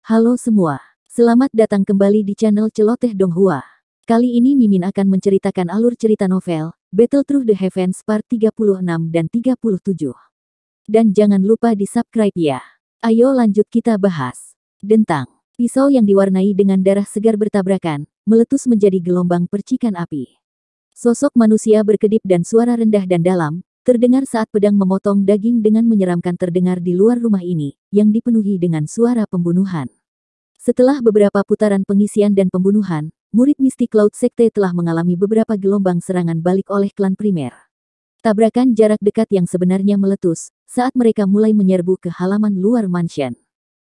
Halo semua, selamat datang kembali di channel Celoteh Donghua. Kali ini Mimin akan menceritakan alur cerita novel, Battle Through the Heavens Part 36 dan 37. Dan jangan lupa di subscribe ya. Ayo lanjut kita bahas. Dentang, pisau yang diwarnai dengan darah segar bertabrakan, meletus menjadi gelombang percikan api. Sosok manusia berkedip dan suara rendah dan dalam, terdengar saat pedang memotong daging dengan menyeramkan terdengar di luar rumah ini, yang dipenuhi dengan suara pembunuhan. Setelah beberapa putaran pengisian dan pembunuhan, murid Misty Cloud Sekte telah mengalami beberapa gelombang serangan balik oleh klan primer. Tabrakan jarak dekat yang sebenarnya meletus, saat mereka mulai menyerbu ke halaman luar mansion.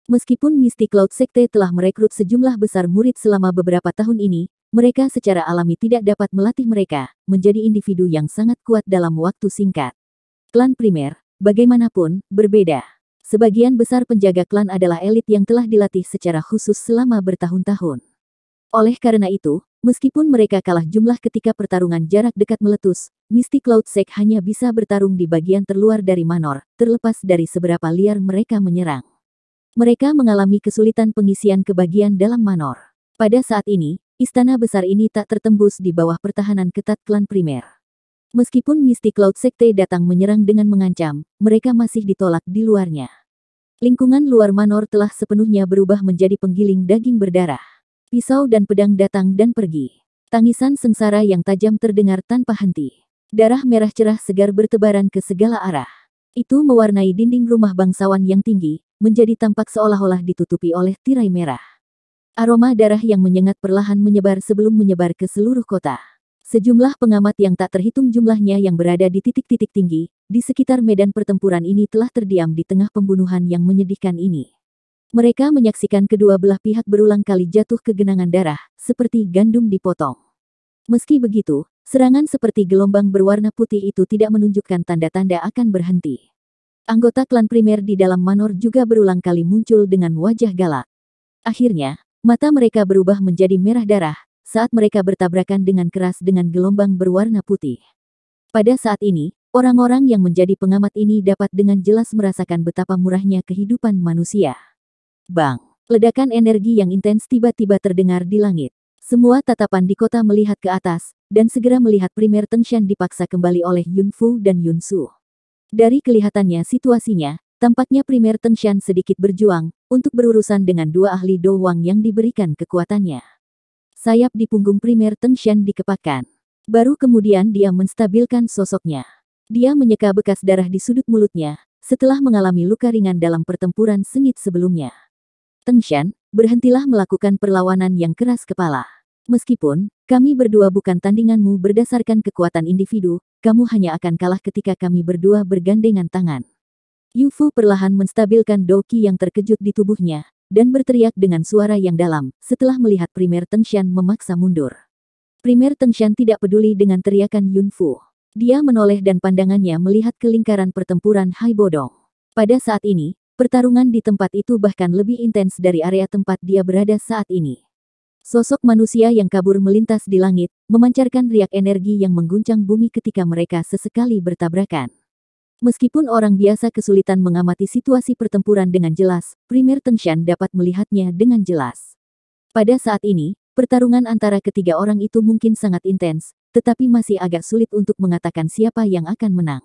Meskipun Misty Cloud Sekte telah merekrut sejumlah besar murid selama beberapa tahun ini, mereka secara alami tidak dapat melatih mereka menjadi individu yang sangat kuat dalam waktu singkat. Klan primer, bagaimanapun, berbeda. Sebagian besar penjaga klan adalah elit yang telah dilatih secara khusus selama bertahun-tahun. Oleh karena itu, meskipun mereka kalah jumlah ketika pertarungan jarak dekat meletus, Misty Cloud Sek hanya bisa bertarung di bagian terluar dari Manor, terlepas dari seberapa liar mereka menyerang. Mereka mengalami kesulitan pengisian ke bagian dalam Manor. Pada saat ini, istana besar ini tak tertembus di bawah pertahanan ketat klan primer. Meskipun Misty Cloud Sekte datang menyerang dengan mengancam, mereka masih ditolak di luarnya. Lingkungan luar Manor telah sepenuhnya berubah menjadi penggiling daging berdarah. Pisau dan pedang datang dan pergi. Tangisan sengsara yang tajam terdengar tanpa henti. Darah merah cerah segar bertebaran ke segala arah. Itu mewarnai dinding rumah bangsawan yang tinggi, menjadi tampak seolah-olah ditutupi oleh tirai merah. Aroma darah yang menyengat perlahan menyebar sebelum menyebar ke seluruh kota. Sejumlah pengamat yang tak terhitung jumlahnya yang berada di titik-titik tinggi, di sekitar medan pertempuran ini telah terdiam di tengah pembunuhan yang menyedihkan ini. Mereka menyaksikan kedua belah pihak berulang kali jatuh ke genangan darah, seperti gandum dipotong. Meski begitu, serangan seperti gelombang berwarna putih itu tidak menunjukkan tanda-tanda akan berhenti. Anggota klan primer di dalam Manor juga berulang kali muncul dengan wajah galak. Akhirnya, mata mereka berubah menjadi merah darah, saat mereka bertabrakan dengan keras dengan gelombang berwarna putih. Pada saat ini, orang-orang yang menjadi pengamat ini dapat dengan jelas merasakan betapa murahnya kehidupan manusia. Bang! Ledakan energi yang intens tiba-tiba terdengar di langit. Semua tatapan di kota melihat ke atas, dan segera melihat primer Tengshan dipaksa kembali oleh Yun Fu dan Yun Su. Dari kelihatannya situasinya, tampaknya primer Tengshan sedikit berjuang, untuk berurusan dengan dua ahli Do Wang yang diberikan kekuatannya. Sayap di punggung primer Tengshan dikepakkan. Baru kemudian dia menstabilkan sosoknya. Dia menyeka bekas darah di sudut mulutnya, setelah mengalami luka ringan dalam pertempuran sengit sebelumnya. Tengshan, berhentilah melakukan perlawanan yang keras kepala. Meskipun, kami berdua bukan tandinganmu berdasarkan kekuatan individu, kamu hanya akan kalah ketika kami berdua bergandengan tangan. Yu Fu perlahan menstabilkan Doki yang terkejut di tubuhnya, dan berteriak dengan suara yang dalam, setelah melihat primer Tengshan memaksa mundur. Primer Tengshan tidak peduli dengan teriakan Yun Fu. Dia menoleh dan pandangannya melihat ke lingkaran pertempuran Hai Bodong. Pada saat ini, pertarungan di tempat itu bahkan lebih intens dari area tempat dia berada saat ini. Sosok manusia yang kabur melintas di langit, memancarkan riak energi yang mengguncang bumi ketika mereka sesekali bertabrakan. Meskipun orang biasa kesulitan mengamati situasi pertempuran dengan jelas, primer Tengshan dapat melihatnya dengan jelas. Pada saat ini, pertarungan antara ketiga orang itu mungkin sangat intens, tetapi masih agak sulit untuk mengatakan siapa yang akan menang.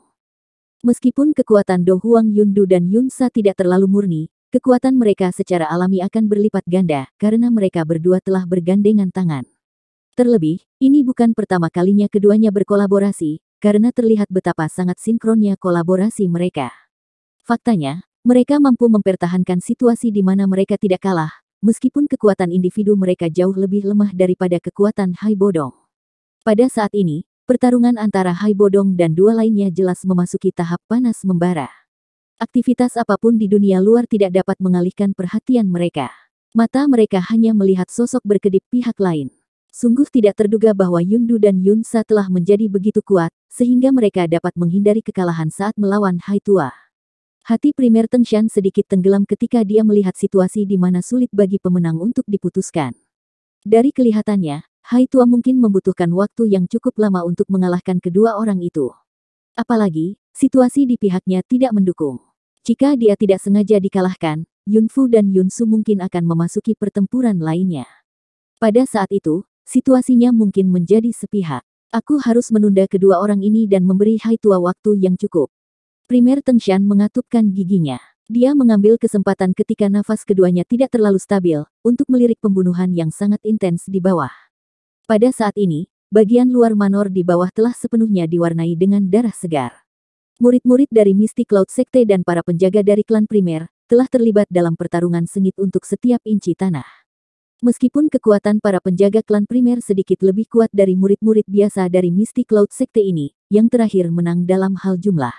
Meskipun kekuatan Do Huang Yundu dan Yun Sa tidak terlalu murni, kekuatan mereka secara alami akan berlipat ganda, karena mereka berdua telah bergandengan tangan. Terlebih, ini bukan pertama kalinya keduanya berkolaborasi, karena terlihat betapa sangat sinkronnya kolaborasi mereka. Faktanya, mereka mampu mempertahankan situasi di mana mereka tidak kalah, meskipun kekuatan individu mereka jauh lebih lemah daripada kekuatan Hai Bodong. Pada saat ini, pertarungan antara Hai Bodong dan dua lainnya jelas memasuki tahap panas membara. Aktivitas apapun di dunia luar tidak dapat mengalihkan perhatian mereka. Mata mereka hanya melihat sosok berkedip pihak lain. Sungguh tidak terduga bahwa Yundu dan Yun Sa telah menjadi begitu kuat, sehingga mereka dapat menghindari kekalahan saat melawan Hai Tua. Hati primer Tengshan sedikit tenggelam ketika dia melihat situasi di mana sulit bagi pemenang untuk diputuskan. Dari kelihatannya, Hai Tua mungkin membutuhkan waktu yang cukup lama untuk mengalahkan kedua orang itu. Apalagi, situasi di pihaknya tidak mendukung. Jika dia tidak sengaja dikalahkan, Yunfu dan Yunsu mungkin akan memasuki pertempuran lainnya. Pada saat itu, situasinya mungkin menjadi sepihak. Aku harus menunda kedua orang ini dan memberi Hai Tua waktu yang cukup. Primer Tengshan mengatupkan giginya. Dia mengambil kesempatan ketika nafas keduanya tidak terlalu stabil, untuk melirik pembunuhan yang sangat intens di bawah. Pada saat ini, bagian luar manor di bawah telah sepenuhnya diwarnai dengan darah segar. Murid-murid dari Mystic Cloud Sekte dan para penjaga dari klan primer, telah terlibat dalam pertarungan sengit untuk setiap inci tanah. Meskipun kekuatan para penjaga klan primer sedikit lebih kuat dari murid-murid biasa dari Mystic Cloud Sekte ini, yang terakhir menang dalam hal jumlah.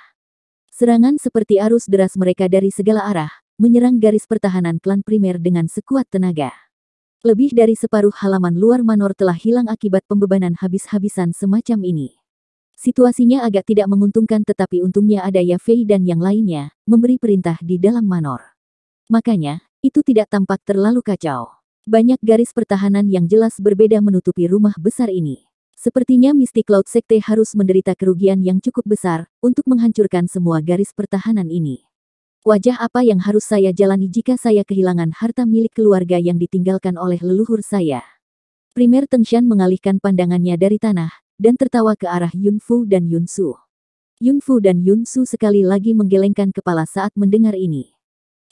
Serangan seperti arus deras mereka dari segala arah, menyerang garis pertahanan klan primer dengan sekuat tenaga. Lebih dari separuh halaman luar manor telah hilang akibat pembebanan habis-habisan semacam ini. Situasinya agak tidak menguntungkan, tetapi untungnya ada Ya Fei dan yang lainnya, memberi perintah di dalam manor. Makanya, itu tidak tampak terlalu kacau. Banyak garis pertahanan yang jelas berbeda menutupi rumah besar ini. Sepertinya Mystic Cloud Sekte harus menderita kerugian yang cukup besar, untuk menghancurkan semua garis pertahanan ini. Wajah apa yang harus saya jalani jika saya kehilangan harta milik keluarga yang ditinggalkan oleh leluhur saya? Primer Tengshan mengalihkan pandangannya dari tanah, dan tertawa ke arah Yunfu dan Yunsu. Yunfu dan Yunsu sekali lagi menggelengkan kepala saat mendengar ini.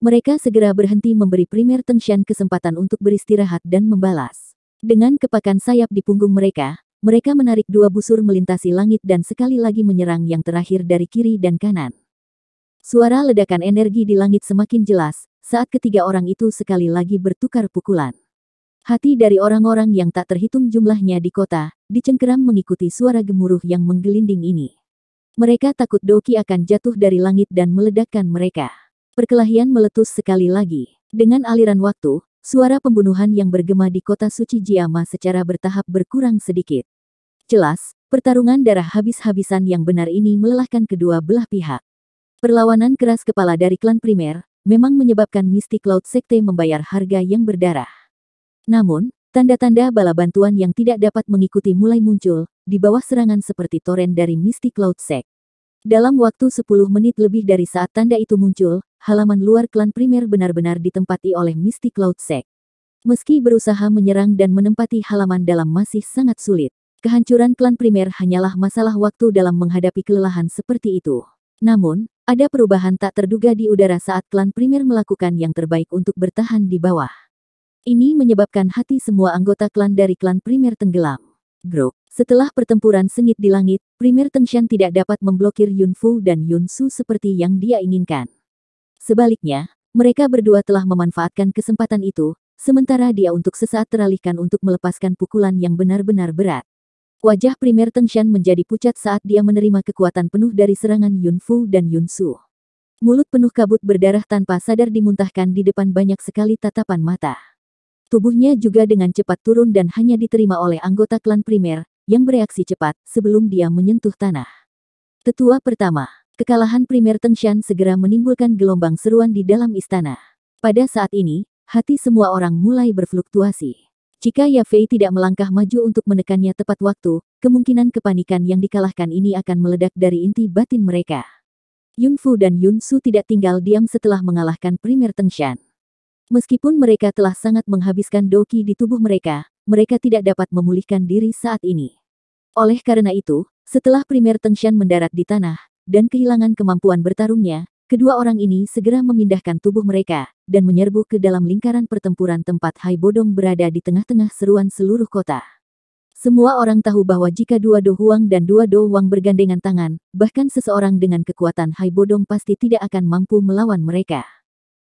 Mereka segera berhenti memberi Primer Tengshan kesempatan untuk beristirahat dan membalas. Dengan kepakan sayap di punggung mereka menarik dua busur melintasi langit dan sekali lagi menyerang yang terakhir dari kiri dan kanan. Suara ledakan energi di langit semakin jelas, saat ketiga orang itu sekali lagi bertukar pukulan. Hati dari orang-orang yang tak terhitung jumlahnya di kota, dicengkeram mengikuti suara gemuruh yang menggelinding ini. Mereka takut Doki akan jatuh dari langit dan meledakkan mereka. Perkelahian meletus sekali lagi. Dengan aliran waktu, suara pembunuhan yang bergema di kota suci Jiama secara bertahap berkurang sedikit. Jelas, pertarungan darah habis-habisan yang benar ini melelahkan kedua belah pihak. Perlawanan keras kepala dari klan primer, memang menyebabkan Mystic Cloud Sekte membayar harga yang berdarah. Namun, tanda-tanda bala bantuan yang tidak dapat mengikuti mulai muncul, di bawah serangan seperti toren dari Mystic Cloud Sect. Dalam waktu 10 menit lebih dari saat tanda itu muncul, halaman luar klan primer benar-benar ditempati oleh Mystic Cloud Sect. Meski berusaha menyerang dan menempati halaman dalam masih sangat sulit. Kehancuran klan primer hanyalah masalah waktu dalam menghadapi kelelahan seperti itu. Namun, ada perubahan tak terduga di udara saat klan primer melakukan yang terbaik untuk bertahan di bawah. Ini menyebabkan hati semua anggota klan dari klan primer tenggelam. Grok. Setelah pertempuran sengit di langit, Primer Tengshan tidak dapat memblokir Yunfu dan Yunsu seperti yang dia inginkan. Sebaliknya, mereka berdua telah memanfaatkan kesempatan itu, sementara dia untuk sesaat teralihkan untuk melepaskan pukulan yang benar-benar berat. Wajah Primer Tengshan menjadi pucat saat dia menerima kekuatan penuh dari serangan Yunfu dan Yunsu. Mulut penuh kabut berdarah tanpa sadar dimuntahkan di depan banyak sekali tatapan mata. Tubuhnya juga dengan cepat turun dan hanya diterima oleh anggota klan primer, yang bereaksi cepat sebelum dia menyentuh tanah. Tetua pertama, kekalahan Primer Tengshan segera menimbulkan gelombang seruan di dalam istana. Pada saat ini, hati semua orang mulai berfluktuasi. Jika Ya Fei tidak melangkah maju untuk menekannya tepat waktu, kemungkinan kepanikan yang dikalahkan ini akan meledak dari inti batin mereka. Yunfu dan Yunsu tidak tinggal diam setelah mengalahkan Primer Tengshan. Meskipun mereka telah sangat menghabiskan doki di tubuh mereka tidak dapat memulihkan diri saat ini. Oleh karena itu, setelah Primer Tengshan mendarat di tanah, dan kehilangan kemampuan bertarungnya, kedua orang ini segera memindahkan tubuh mereka, dan menyerbu ke dalam lingkaran pertempuran tempat Hai Bodong berada di tengah-tengah seruan seluruh kota. Semua orang tahu bahwa jika dua Do Huang dan dua Do Wang bergandengan tangan, bahkan seseorang dengan kekuatan Hai Bodong pasti tidak akan mampu melawan mereka.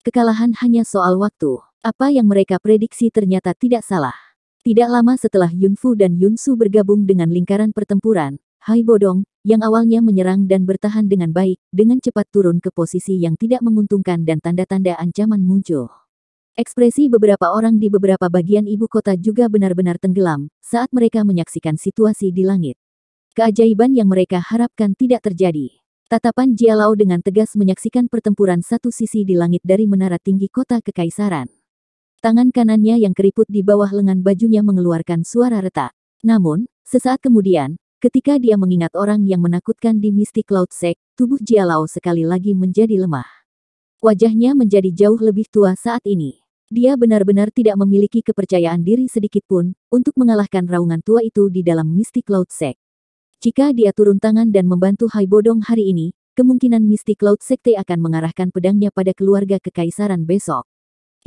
Kekalahan hanya soal waktu. Apa yang mereka prediksi ternyata tidak salah. Tidak lama setelah Yunfu dan Yunsu bergabung dengan lingkaran pertempuran, Hai Bodong, yang awalnya menyerang dan bertahan dengan baik, dengan cepat turun ke posisi yang tidak menguntungkan dan tanda-tanda ancaman muncul. Ekspresi beberapa orang di beberapa bagian ibu kota juga benar-benar tenggelam, saat mereka menyaksikan situasi di langit. Keajaiban yang mereka harapkan tidak terjadi. Tatapan Jialao dengan tegas menyaksikan pertempuran satu sisi di langit dari menara tinggi kota kekaisaran. Tangan kanannya yang keriput di bawah lengan bajunya mengeluarkan suara retak. Namun, sesaat kemudian, ketika dia mengingat orang yang menakutkan di Mystic Cloud Sect, tubuh Jialao sekali lagi menjadi lemah. Wajahnya menjadi jauh lebih tua saat ini. Dia benar-benar tidak memiliki kepercayaan diri sedikitpun untuk mengalahkan raungan tua itu di dalam Mystic Cloud Sect. Jika dia turun tangan dan membantu Hai Bodong hari ini, kemungkinan Mystic Cloud Sekte akan mengarahkan pedangnya pada keluarga kekaisaran besok.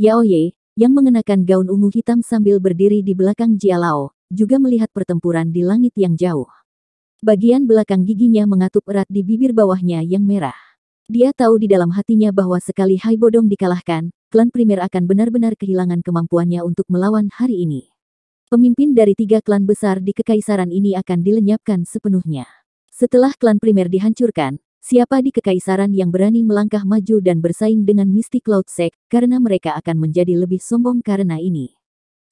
Yao Ye, yang mengenakan gaun ungu hitam sambil berdiri di belakang Jia Lao, juga melihat pertempuran di langit yang jauh. Bagian belakang giginya mengatup erat di bibir bawahnya yang merah. Dia tahu di dalam hatinya bahwa sekali Hai Bodong dikalahkan, klan primer akan benar-benar kehilangan kemampuannya untuk melawan hari ini. Pemimpin dari 3 klan besar di kekaisaran ini akan dilenyapkan sepenuhnya. Setelah klan primer dihancurkan, siapa di kekaisaran yang berani melangkah maju dan bersaing dengan Mystic Cloud Sect, karena mereka akan menjadi lebih sombong karena ini.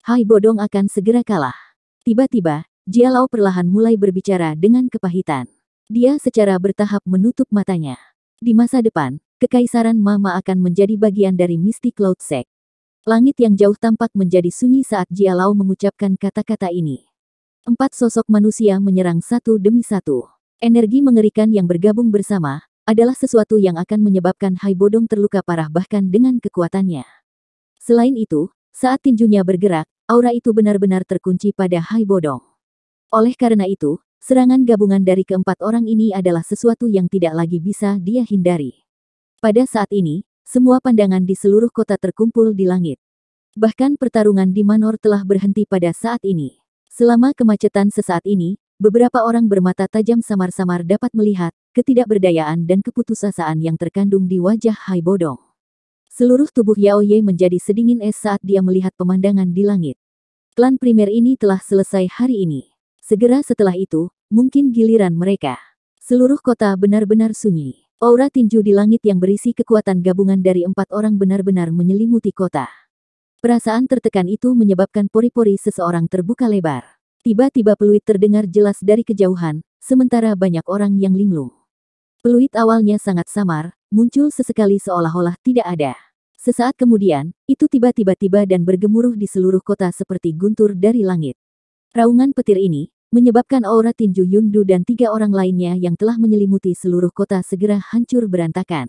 Hai Bodong akan segera kalah. Tiba-tiba, Jia Lao perlahan mulai berbicara dengan kepahitan. Dia secara bertahap menutup matanya. Di masa depan, kekaisaran Mama akan menjadi bagian dari Mystic Cloud Sect. Langit yang jauh tampak menjadi sunyi saat Jia Lao mengucapkan kata-kata ini. 4 sosok manusia menyerang satu demi satu. Energi mengerikan yang bergabung bersama, adalah sesuatu yang akan menyebabkan Hai Bodong terluka parah bahkan dengan kekuatannya. Selain itu, saat tinjunya bergerak, aura itu benar-benar terkunci pada Hai Bodong. Oleh karena itu, serangan gabungan dari keempat orang ini adalah sesuatu yang tidak lagi bisa dia hindari. Pada saat ini, semua pandangan di seluruh kota terkumpul di langit. Bahkan pertarungan di Manor telah berhenti pada saat ini. Selama kemacetan sesaat ini, beberapa orang bermata tajam samar-samar dapat melihat ketidakberdayaan dan keputusasaan yang terkandung di wajah Hai Bodong. Seluruh tubuh Yao Ye menjadi sedingin es saat dia melihat pemandangan di langit. Klan primer ini telah selesai hari ini. Segera setelah itu, mungkin giliran mereka. Seluruh kota benar-benar sunyi. Aura tinju di langit yang berisi kekuatan gabungan dari 4 orang benar-benar menyelimuti kota. Perasaan tertekan itu menyebabkan pori-pori seseorang terbuka lebar. Tiba-tiba peluit terdengar jelas dari kejauhan, sementara banyak orang yang linglung. Peluit awalnya sangat samar, muncul sesekali seolah-olah tidak ada. Sesaat kemudian, itu tiba-tiba tiba dan bergemuruh di seluruh kota seperti guntur dari langit. Raungan petir ini, menyebabkan aura tinju Yundu dan 3 orang lainnya yang telah menyelimuti seluruh kota segera hancur berantakan.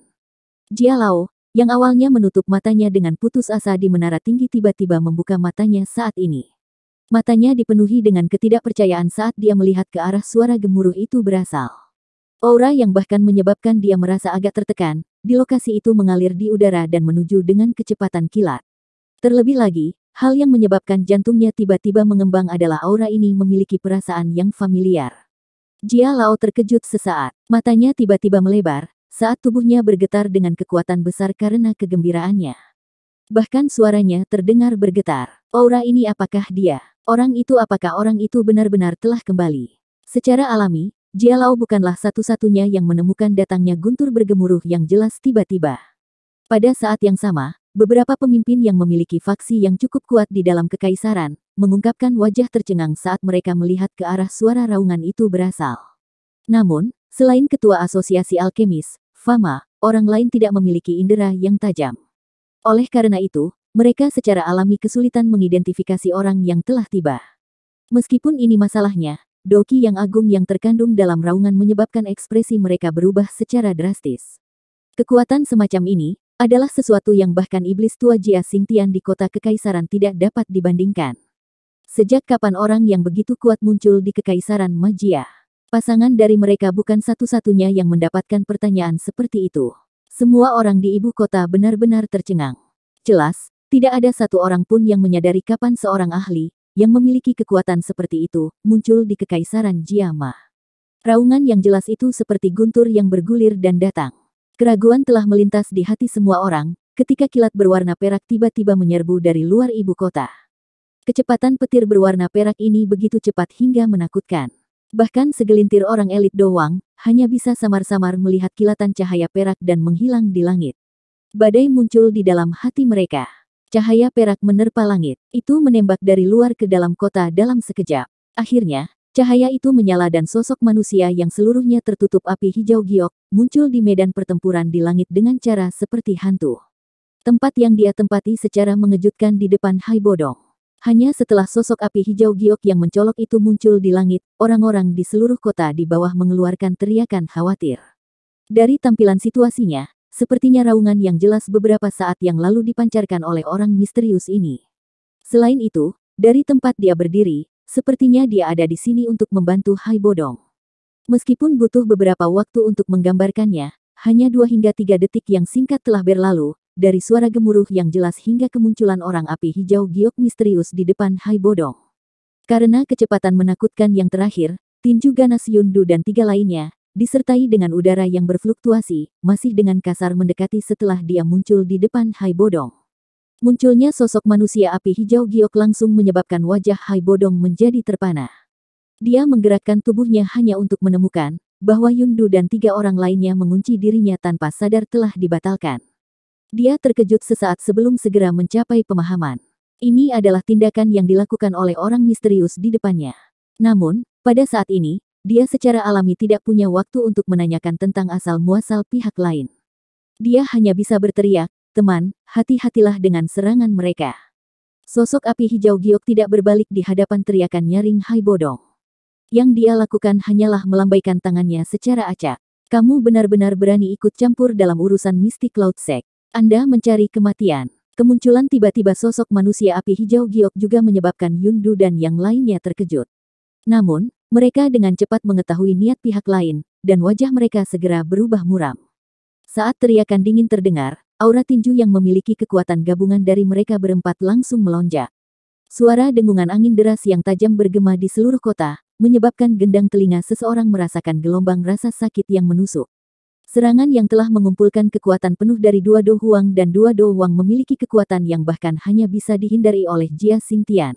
Jia Lao, yang awalnya menutup matanya dengan putus asa di menara tinggi tiba-tiba membuka matanya saat ini. Matanya dipenuhi dengan ketidakpercayaan saat dia melihat ke arah suara gemuruh itu berasal. Aura yang bahkan menyebabkan dia merasa agak tertekan, di lokasi itu mengalir di udara dan menuju dengan kecepatan kilat. Terlebih lagi, hal yang menyebabkan jantungnya tiba-tiba mengembang adalah aura ini memiliki perasaan yang familiar. Jia Lao terkejut sesaat, matanya tiba-tiba melebar, saat tubuhnya bergetar dengan kekuatan besar karena kegembiraannya. Bahkan suaranya terdengar bergetar. Aura ini apakah dia? Apakah orang itu benar-benar telah kembali? Secara alami, Jia Lao bukanlah satu-satunya yang menemukan datangnya guntur bergemuruh yang jelas tiba-tiba. Pada saat yang sama, beberapa pemimpin yang memiliki faksi yang cukup kuat di dalam kekaisaran, mengungkapkan wajah tercengang saat mereka melihat ke arah suara raungan itu berasal. Namun, selain ketua asosiasi alkemis, Fama, orang lain tidak memiliki indera yang tajam. Oleh karena itu, mereka secara alami kesulitan mengidentifikasi orang yang telah tiba. Meskipun ini masalahnya, doki yang agung yang terkandung dalam raungan menyebabkan ekspresi mereka berubah secara drastis. Kekuatan semacam ini adalah sesuatu yang bahkan iblis tua Jia Xingtian di kota kekaisaran tidak dapat dibandingkan. Sejak kapan orang yang begitu kuat muncul di kekaisaran Majia? Pasangan dari mereka bukan satu-satunya yang mendapatkan pertanyaan seperti itu. Semua orang di ibu kota benar-benar tercengang. Jelas, tidak ada satu orang pun yang menyadari kapan seorang ahli, yang memiliki kekuatan seperti itu, muncul di kekaisaran Jiama. Raungan yang jelas itu seperti guntur yang bergulir dan datang. Keraguan telah melintas di hati semua orang, ketika kilat berwarna perak tiba-tiba menyerbu dari luar ibu kota. Kecepatan petir berwarna perak ini begitu cepat hingga menakutkan. Bahkan segelintir orang elit doang, hanya bisa samar-samar melihat kilatan cahaya perak dan menghilang di langit. Badai muncul di dalam hati mereka. Cahaya perak menerpa langit. Itu menembak dari luar ke dalam kota dalam sekejap. Akhirnya, cahaya itu menyala dan sosok manusia yang seluruhnya tertutup api hijau giok, muncul di medan pertempuran di langit dengan cara seperti hantu. Tempat yang dia tempati secara mengejutkan di depan Hai Bodong. Hanya setelah sosok api hijau giok yang mencolok itu muncul di langit, orang-orang di seluruh kota di bawah mengeluarkan teriakan khawatir. Dari tampilan situasinya, sepertinya raungan yang jelas beberapa saat yang lalu dipancarkan oleh orang misterius ini. Selain itu, dari tempat dia berdiri, sepertinya dia ada di sini untuk membantu Hai Bodong. Meskipun butuh beberapa waktu untuk menggambarkannya, hanya 2 hingga 3 detik yang singkat telah berlalu, dari suara gemuruh yang jelas hingga kemunculan orang api hijau giok misterius di depan Hai Bodong. Karena kecepatan menakutkan yang terakhir, tinju ganas Yundu dan 3 lainnya, disertai dengan udara yang berfluktuasi, masih dengan kasar mendekati setelah dia muncul di depan Hai Bodong. Munculnya sosok manusia api hijau giok langsung menyebabkan wajah Hai Bodong menjadi terpana. Dia menggerakkan tubuhnya hanya untuk menemukan bahwa Yundu dan 3 orang lainnya mengunci dirinya tanpa sadar telah dibatalkan. Dia terkejut sesaat sebelum segera mencapai pemahaman. Ini adalah tindakan yang dilakukan oleh orang misterius di depannya. Namun, pada saat ini, dia secara alami tidak punya waktu untuk menanyakan tentang asal-muasal pihak lain. Dia hanya bisa berteriak, "Teman, hati-hatilah dengan serangan mereka." Sosok api hijau giok tidak berbalik di hadapan teriakan nyaring Hai Bodong. Yang dia lakukan hanyalah melambaikan tangannya secara acak. "Kamu benar-benar berani ikut campur dalam urusan mistik Cloud Sect. Anda mencari kematian." Kemunculan tiba-tiba sosok manusia api hijau giok juga menyebabkan Yundu dan yang lainnya terkejut. Namun, mereka dengan cepat mengetahui niat pihak lain, dan wajah mereka segera berubah muram. Saat teriakan dingin terdengar, aura tinju yang memiliki kekuatan gabungan dari mereka berempat langsung melonjak. Suara dengungan angin deras yang tajam bergema di seluruh kota, menyebabkan gendang telinga seseorang merasakan gelombang rasa sakit yang menusuk. Serangan yang telah mengumpulkan kekuatan penuh dari dua Do Huang dan dua Do Huang memiliki kekuatan yang bahkan hanya bisa dihindari oleh Jia Xingtian.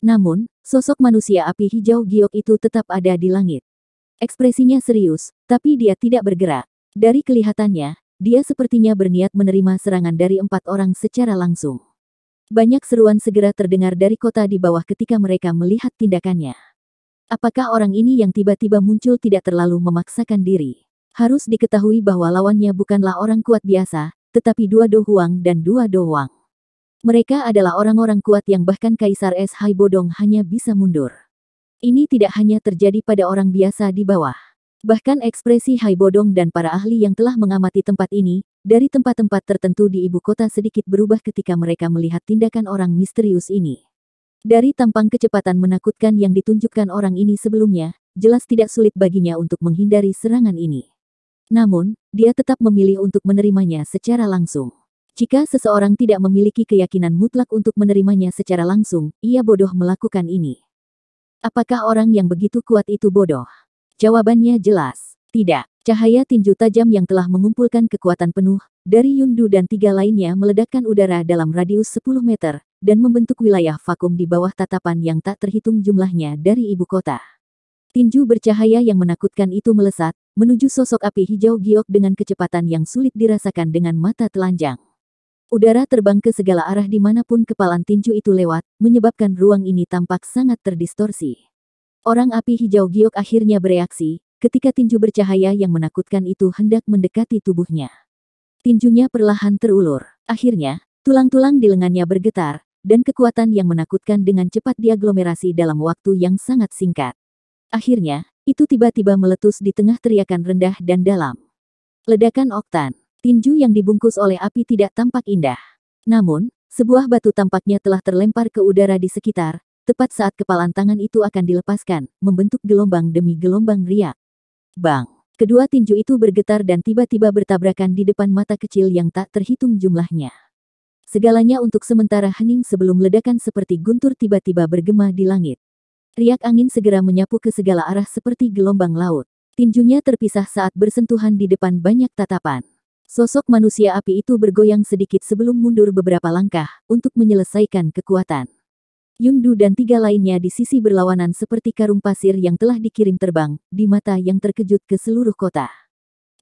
Namun, sosok manusia api hijau giok itu tetap ada di langit. Ekspresinya serius, tapi dia tidak bergerak. Dari kelihatannya, dia sepertinya berniat menerima serangan dari 4 orang secara langsung. Banyak seruan segera terdengar dari kota di bawah ketika mereka melihat tindakannya. Apakah orang ini yang tiba-tiba muncul tidak terlalu memaksakan diri? Harus diketahui bahwa lawannya bukanlah orang kuat biasa, tetapi 2 Do Huang dan 2 Do Wang. Mereka adalah orang-orang kuat yang bahkan Kaisar Es Hai Bodong hanya bisa mundur. Ini tidak hanya terjadi pada orang biasa di bawah. Bahkan ekspresi Hai Bodong dan para ahli yang telah mengamati tempat ini, dari tempat-tempat tertentu di ibu kota sedikit berubah ketika mereka melihat tindakan orang misterius ini. Dari tampang kecepatan menakutkan yang ditunjukkan orang ini sebelumnya, jelas tidak sulit baginya untuk menghindari serangan ini. Namun, dia tetap memilih untuk menerimanya secara langsung. Jika seseorang tidak memiliki keyakinan mutlak untuk menerimanya secara langsung, ia bodoh melakukan ini. Apakah orang yang begitu kuat itu bodoh? Jawabannya jelas, tidak. Cahaya tinju tajam yang telah mengumpulkan kekuatan penuh, dari Yundu dan 3 lainnya meledakkan udara dalam radius 10 meter, dan membentuk wilayah vakum di bawah tatapan yang tak terhitung jumlahnya dari ibu kota. Tinju bercahaya yang menakutkan itu melesat, menuju sosok api hijau giok dengan kecepatan yang sulit dirasakan dengan mata telanjang. Udara terbang ke segala arah dimanapun kepalan tinju itu lewat, menyebabkan ruang ini tampak sangat terdistorsi. Orang api hijau giok akhirnya bereaksi, ketika tinju bercahaya yang menakutkan itu hendak mendekati tubuhnya. Tinjunya perlahan terulur. Akhirnya, tulang-tulang di lengannya bergetar, dan kekuatan yang menakutkan dengan cepat diaglomerasi dalam waktu yang sangat singkat. Akhirnya, itu tiba-tiba meletus di tengah teriakan rendah dan dalam. Ledakan oktan. Tinju yang dibungkus oleh api tidak tampak indah. Namun, sebuah batu tampaknya telah terlempar ke udara di sekitar, tepat saat kepalan tangan itu akan dilepaskan, membentuk gelombang demi gelombang riak. Bang! Kedua tinju itu bergetar dan tiba-tiba bertabrakan di depan mata kecil yang tak terhitung jumlahnya. Segalanya untuk sementara hening sebelum ledakan seperti guntur tiba-tiba bergema di langit. Riak angin segera menyapu ke segala arah seperti gelombang laut. Tinjunya terpisah saat bersentuhan di depan banyak tatapan. Sosok manusia api itu bergoyang sedikit sebelum mundur beberapa langkah, untuk menyelesaikan kekuatan. Yundu dan 3 lainnya di sisi berlawanan seperti karung pasir yang telah dikirim terbang, di mata yang terkejut ke seluruh kota.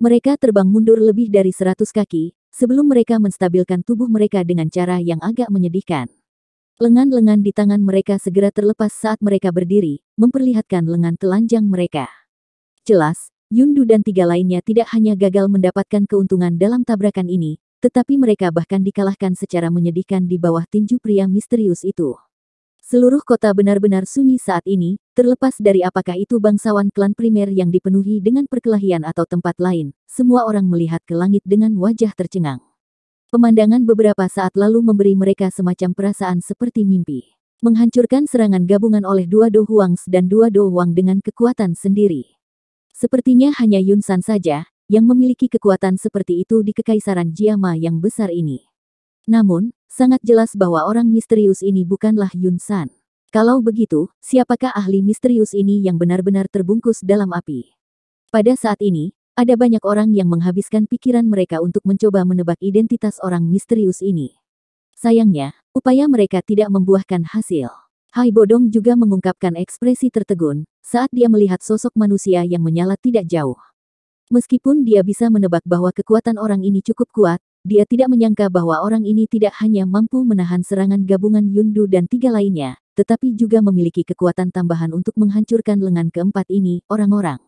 Mereka terbang mundur lebih dari 100 kaki, sebelum mereka menstabilkan tubuh mereka dengan cara yang agak menyedihkan. Lengan-lengan di tangan mereka segera terlepas saat mereka berdiri, memperlihatkan lengan telanjang mereka. Jelas, Yundu dan 3 lainnya tidak hanya gagal mendapatkan keuntungan dalam tabrakan ini, tetapi mereka bahkan dikalahkan secara menyedihkan di bawah tinju pria misterius itu. Seluruh kota benar-benar sunyi saat ini, terlepas dari apakah itu bangsawan klan primer yang dipenuhi dengan perkelahian atau tempat lain, semua orang melihat ke langit dengan wajah tercengang. Pemandangan beberapa saat lalu memberi mereka semacam perasaan seperti mimpi. Menghancurkan serangan gabungan oleh dua Do Huangs dan dua Do Huang dengan kekuatan sendiri. Sepertinya hanya Yun San saja, yang memiliki kekuatan seperti itu di Kekaisaran Jiama yang besar ini. Namun, sangat jelas bahwa orang misterius ini bukanlah Yun San. Kalau begitu, siapakah ahli misterius ini yang benar-benar terbungkus dalam api? Pada saat ini, ada banyak orang yang menghabiskan pikiran mereka untuk mencoba menebak identitas orang misterius ini. Sayangnya, upaya mereka tidak membuahkan hasil. Hai Bodong juga mengungkapkan ekspresi tertegun saat dia melihat sosok manusia yang menyala tidak jauh. Meskipun dia bisa menebak bahwa kekuatan orang ini cukup kuat, dia tidak menyangka bahwa orang ini tidak hanya mampu menahan serangan gabungan Yundu dan tiga lainnya, tetapi juga memiliki kekuatan tambahan untuk menghancurkan lengan keempat ini, orang-orang.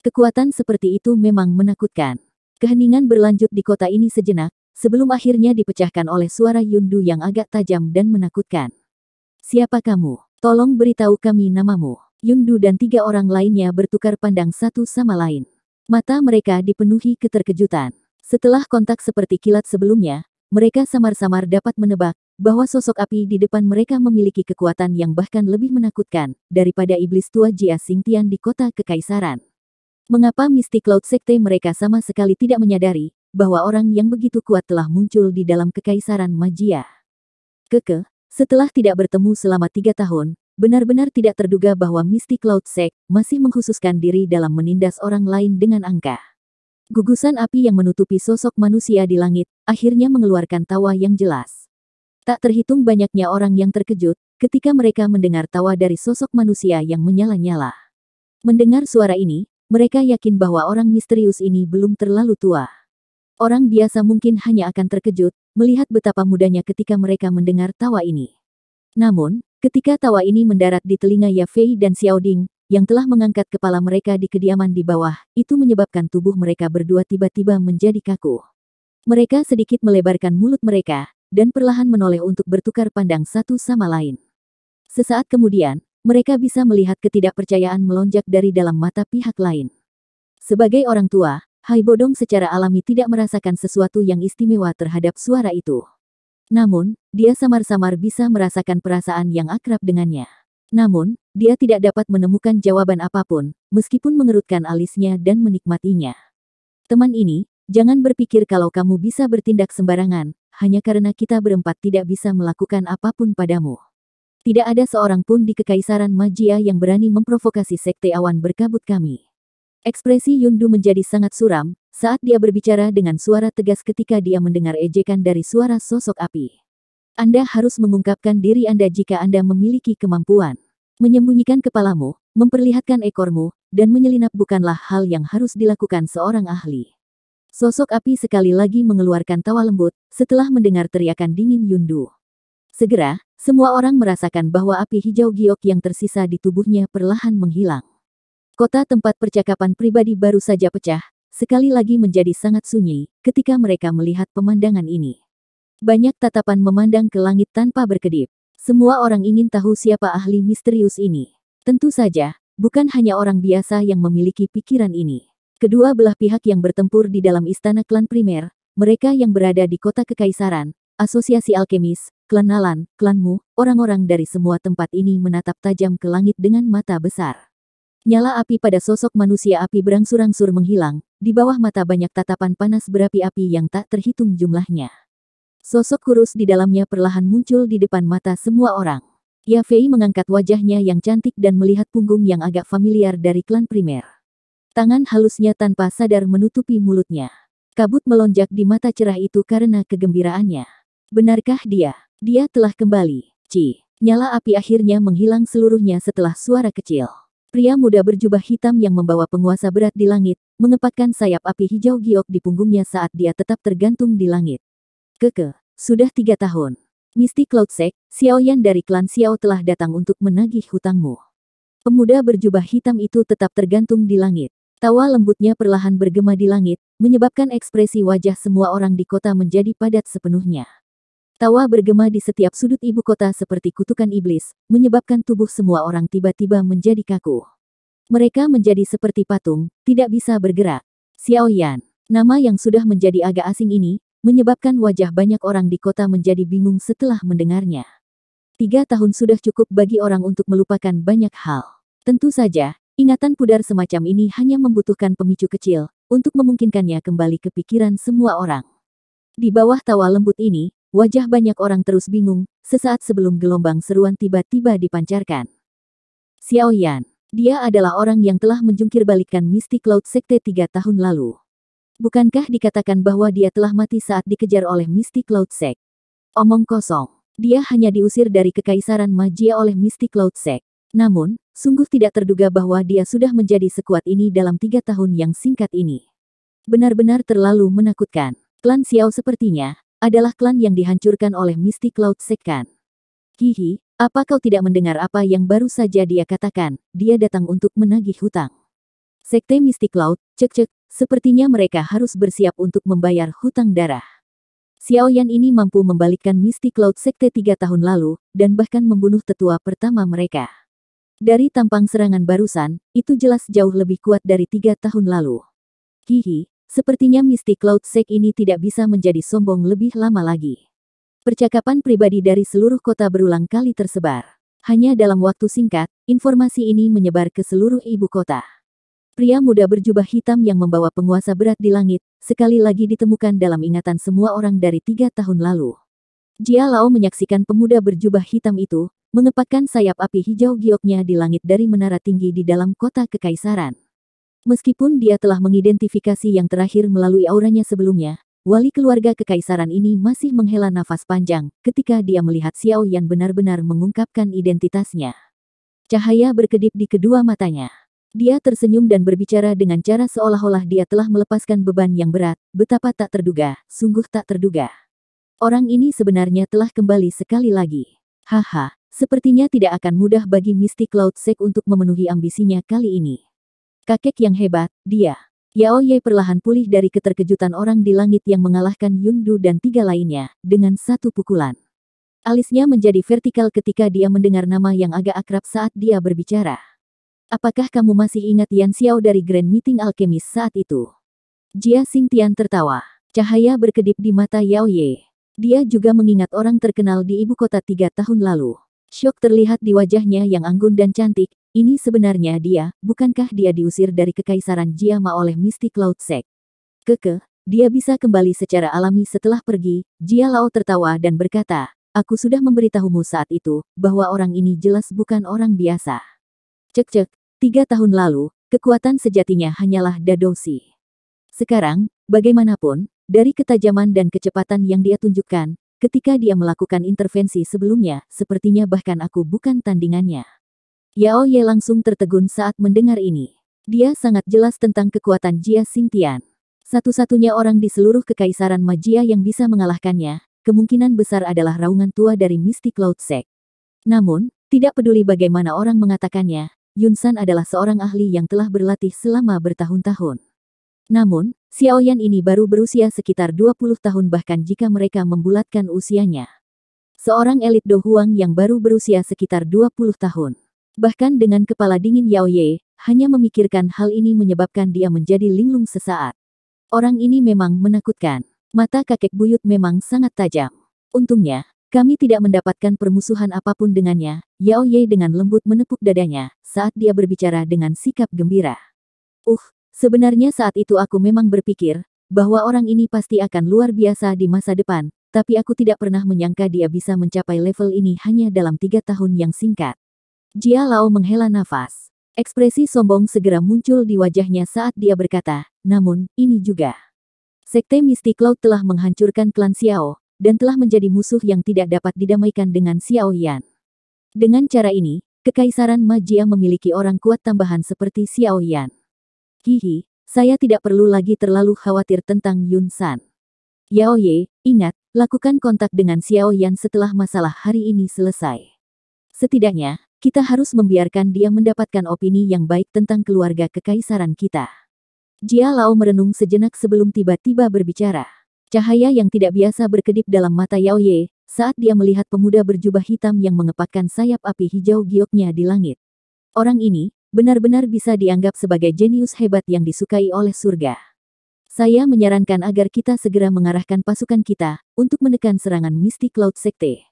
Kekuatan seperti itu memang menakutkan. Keheningan berlanjut di kota ini sejenak, sebelum akhirnya dipecahkan oleh suara Yundu yang agak tajam dan menakutkan. Siapa kamu? Tolong beritahu kami namamu. Yundu dan tiga orang lainnya bertukar pandang satu sama lain. Mata mereka dipenuhi keterkejutan. Setelah kontak seperti kilat sebelumnya, mereka samar-samar dapat menebak bahwa sosok api di depan mereka memiliki kekuatan yang bahkan lebih menakutkan daripada iblis tua Jia Xingtian di kota Kekaisaran. Mengapa Mystic Cloud Sekte mereka sama sekali tidak menyadari bahwa orang yang begitu kuat telah muncul di dalam Kekaisaran Magia? Setelah tidak bertemu selama 3 tahun, benar-benar tidak terduga bahwa Mystic Cloud Sect masih mengkhususkan diri dalam menindas orang lain dengan angka. Gugusan api yang menutupi sosok manusia di langit, akhirnya mengeluarkan tawa yang jelas. Tak terhitung banyaknya orang yang terkejut, ketika mereka mendengar tawa dari sosok manusia yang menyala-nyala. Mendengar suara ini, mereka yakin bahwa orang misterius ini belum terlalu tua. Orang biasa mungkin hanya akan terkejut, melihat betapa mudanya ketika mereka mendengar tawa ini. Namun, ketika tawa ini mendarat di telinga Ya Fei dan Xiao Ding, yang telah mengangkat kepala mereka di kediaman di bawah, itu menyebabkan tubuh mereka berdua tiba-tiba menjadi kaku. Mereka sedikit melebarkan mulut mereka, dan perlahan menoleh untuk bertukar pandang satu sama lain. Sesaat kemudian, mereka bisa melihat ketidakpercayaan melonjak dari dalam mata pihak lain. Sebagai orang tua, Hai Bodong secara alami tidak merasakan sesuatu yang istimewa terhadap suara itu. Namun, dia samar-samar bisa merasakan perasaan yang akrab dengannya. Namun, dia tidak dapat menemukan jawaban apapun, meskipun mengerutkan alisnya dan menikmatinya. Teman ini, jangan berpikir kalau kamu bisa bertindak sembarangan, hanya karena kita berempat tidak bisa melakukan apapun padamu. Tidak ada seorang pun di Kekaisaran Magia yang berani memprovokasi Sekte Awan Berkabut kami. Ekspresi Yundu menjadi sangat suram, saat dia berbicara dengan suara tegas ketika dia mendengar ejekan dari suara sosok api. Anda harus mengungkapkan diri Anda jika Anda memiliki kemampuan. Menyembunyikan kepalamu, memperlihatkan ekormu, dan menyelinap bukanlah hal yang harus dilakukan seorang ahli. Sosok api sekali lagi mengeluarkan tawa lembut, setelah mendengar teriakan dingin Yundu. Segera, semua orang merasakan bahwa api hijau giok yang tersisa di tubuhnya perlahan menghilang. Kota tempat percakapan pribadi baru saja pecah, sekali lagi menjadi sangat sunyi, ketika mereka melihat pemandangan ini. Banyak tatapan memandang ke langit tanpa berkedip. Semua orang ingin tahu siapa ahli misterius ini. Tentu saja, bukan hanya orang biasa yang memiliki pikiran ini. Kedua belah pihak yang bertempur di dalam istana klan primer, mereka yang berada di kota Kekaisaran, Asosiasi Alkemis, klan Nalan, klanmu, orang-orang dari semua tempat ini menatap tajam ke langit dengan mata besar. Nyala api pada sosok manusia api berangsur-angsur menghilang, di bawah mata banyak tatapan panas berapi-api yang tak terhitung jumlahnya. Sosok kurus di dalamnya perlahan muncul di depan mata semua orang. Ya Fei mengangkat wajahnya yang cantik dan melihat punggung yang agak familiar dari klan primer. Tangan halusnya tanpa sadar menutupi mulutnya. Kabut melonjak di mata cerah itu karena kegembiraannya. Benarkah dia? Dia telah kembali. Nyala api akhirnya menghilang seluruhnya setelah suara kecil. Pria muda berjubah hitam yang membawa penguasa berat di langit, mengepakkan sayap api hijau giok di punggungnya saat dia tetap tergantung di langit. Sudah 3 tahun. Mystic Cloud Sect, Xiaoyan dari klan Xiao telah datang untuk menagih hutangmu. Pemuda berjubah hitam itu tetap tergantung di langit. Tawa lembutnya perlahan bergema di langit, menyebabkan ekspresi wajah semua orang di kota menjadi padat sepenuhnya. Tawa bergema di setiap sudut ibu kota seperti kutukan iblis, menyebabkan tubuh semua orang tiba-tiba menjadi kaku. Mereka menjadi seperti patung, tidak bisa bergerak. Xiao Yan, nama yang sudah menjadi agak asing ini, menyebabkan wajah banyak orang di kota menjadi bingung setelah mendengarnya. 3 tahun sudah cukup bagi orang untuk melupakan banyak hal. Tentu saja, ingatan pudar semacam ini hanya membutuhkan pemicu kecil, untuk memungkinkannya kembali ke pikiran semua orang. Di bawah tawa lembut ini, wajah banyak orang terus bingung, sesaat sebelum gelombang seruan tiba-tiba dipancarkan. Xiao Yan, dia adalah orang yang telah menjungkirbalikkan Mystic Cloud Sekte 3 tahun lalu. Bukankah dikatakan bahwa dia telah mati saat dikejar oleh Mystic Cloud Sect? Omong kosong. Dia hanya diusir dari Kekaisaran Magia oleh Mystic Cloud Sect. Namun, sungguh tidak terduga bahwa dia sudah menjadi sekuat ini dalam 3 tahun yang singkat ini. Benar-benar terlalu menakutkan. Klan Xiao sepertinya adalah klan yang dihancurkan oleh Mystic Cloud Sect kan? Hihi, apa kau tidak mendengar apa yang baru saja dia katakan? Dia datang untuk menagih hutang. Sekte Mystic Cloud, cek-cek, sepertinya mereka harus bersiap untuk membayar hutang darah. Xiao Yan ini mampu membalikkan Mystic Cloud Sekte 3 tahun lalu, dan bahkan membunuh tetua pertama mereka. Dari tampang serangan barusan, itu jelas jauh lebih kuat dari 3 tahun lalu. Hihi, sepertinya Mystic Cloud Sect ini tidak bisa menjadi sombong lebih lama lagi. Percakapan pribadi dari seluruh kota berulang kali tersebar. Hanya dalam waktu singkat, informasi ini menyebar ke seluruh ibu kota. Pria muda berjubah hitam yang membawa penguasa berat di langit, sekali lagi ditemukan dalam ingatan semua orang dari 3 tahun lalu. Jia Lao menyaksikan pemuda berjubah hitam itu, mengepakkan sayap api hijau gioknya di langit dari menara tinggi di dalam kota kekaisaran. Meskipun dia telah mengidentifikasi yang terakhir melalui auranya sebelumnya, wali keluarga kekaisaran ini masih menghela nafas panjang ketika dia melihat Xiao Yan benar-benar mengungkapkan identitasnya. Cahaya berkedip di kedua matanya. Dia tersenyum dan berbicara dengan cara seolah-olah dia telah melepaskan beban yang berat, betapa tak terduga, sungguh tak terduga. Orang ini sebenarnya telah kembali sekali lagi. Haha, sepertinya tidak akan mudah bagi Mystic Cloud Sect untuk memenuhi ambisinya kali ini. Kakek yang hebat, dia. Yao Ye perlahan pulih dari keterkejutan orang di langit yang mengalahkan Yun Du dan 3 lainnya, dengan satu pukulan. Alisnya menjadi vertikal ketika dia mendengar nama yang agak akrab saat dia berbicara. Apakah kamu masih ingat Yan Xiao dari Grand Meeting Alkemis saat itu? Jia Xingtian tertawa. Cahaya berkedip di mata Yao Ye. Dia juga mengingat orang terkenal di ibu kota 3 tahun lalu. Syok terlihat di wajahnya yang anggun dan cantik. Ini sebenarnya dia, bukankah dia diusir dari Kekaisaran Jiama oleh Mystic Cloud Sect? Dia bisa kembali secara alami setelah pergi. Jia Lao tertawa dan berkata, aku sudah memberitahumu saat itu, bahwa orang ini jelas bukan orang biasa. Cek-cek, 3 tahun lalu, kekuatan sejatinya hanyalah Dadoshi. Sekarang, bagaimanapun, dari ketajaman dan kecepatan yang dia tunjukkan, ketika dia melakukan intervensi sebelumnya, sepertinya bahkan aku bukan tandingannya. Yao Ye langsung tertegun saat mendengar ini. Dia sangat jelas tentang kekuatan Jia Xingtian. Satu-satunya orang di seluruh Kekaisaran Magia yang bisa mengalahkannya, kemungkinan besar adalah raungan tua dari Mystic Cloud Sect. Namun, tidak peduli bagaimana orang mengatakannya, Yun San adalah seorang ahli yang telah berlatih selama bertahun-tahun. Namun, Xiao Yan ini baru berusia sekitar 20 tahun bahkan jika mereka membulatkan usianya. Seorang elit Do Huang yang baru berusia sekitar 20 tahun. Bahkan dengan kepala dingin Yao Ye, hanya memikirkan hal ini menyebabkan dia menjadi linglung sesaat. Orang ini memang menakutkan. Mata kakek buyut memang sangat tajam. Untungnya, kami tidak mendapatkan permusuhan apapun dengannya. Yao Ye dengan lembut menepuk dadanya, saat dia berbicara dengan sikap gembira. Sebenarnya saat itu aku memang berpikir, bahwa orang ini pasti akan luar biasa di masa depan, tapi aku tidak pernah menyangka dia bisa mencapai level ini hanya dalam 3 tahun yang singkat. Jia Lao menghela nafas. Ekspresi sombong segera muncul di wajahnya saat dia berkata, namun, ini juga. Sekte Mystic Cloud telah menghancurkan klan Xiao, dan telah menjadi musuh yang tidak dapat didamaikan dengan Xiao Yan. Dengan cara ini, Kekaisaran Magia memiliki orang kuat tambahan seperti Xiao Yan. Hihi, saya tidak perlu lagi terlalu khawatir tentang Yun San. Yao Ye, ingat, lakukan kontak dengan Xiao Yan setelah masalah hari ini selesai. Setidaknya, kita harus membiarkan dia mendapatkan opini yang baik tentang keluarga kekaisaran kita. Jia Lao merenung sejenak sebelum tiba-tiba berbicara. Cahaya yang tidak biasa berkedip dalam mata Yao Ye, saat dia melihat pemuda berjubah hitam yang mengepakkan sayap api hijau gioknya di langit. Orang ini benar-benar bisa dianggap sebagai jenius hebat yang disukai oleh surga. Saya menyarankan agar kita segera mengarahkan pasukan kita untuk menekan serangan Misty Cloud Sekte.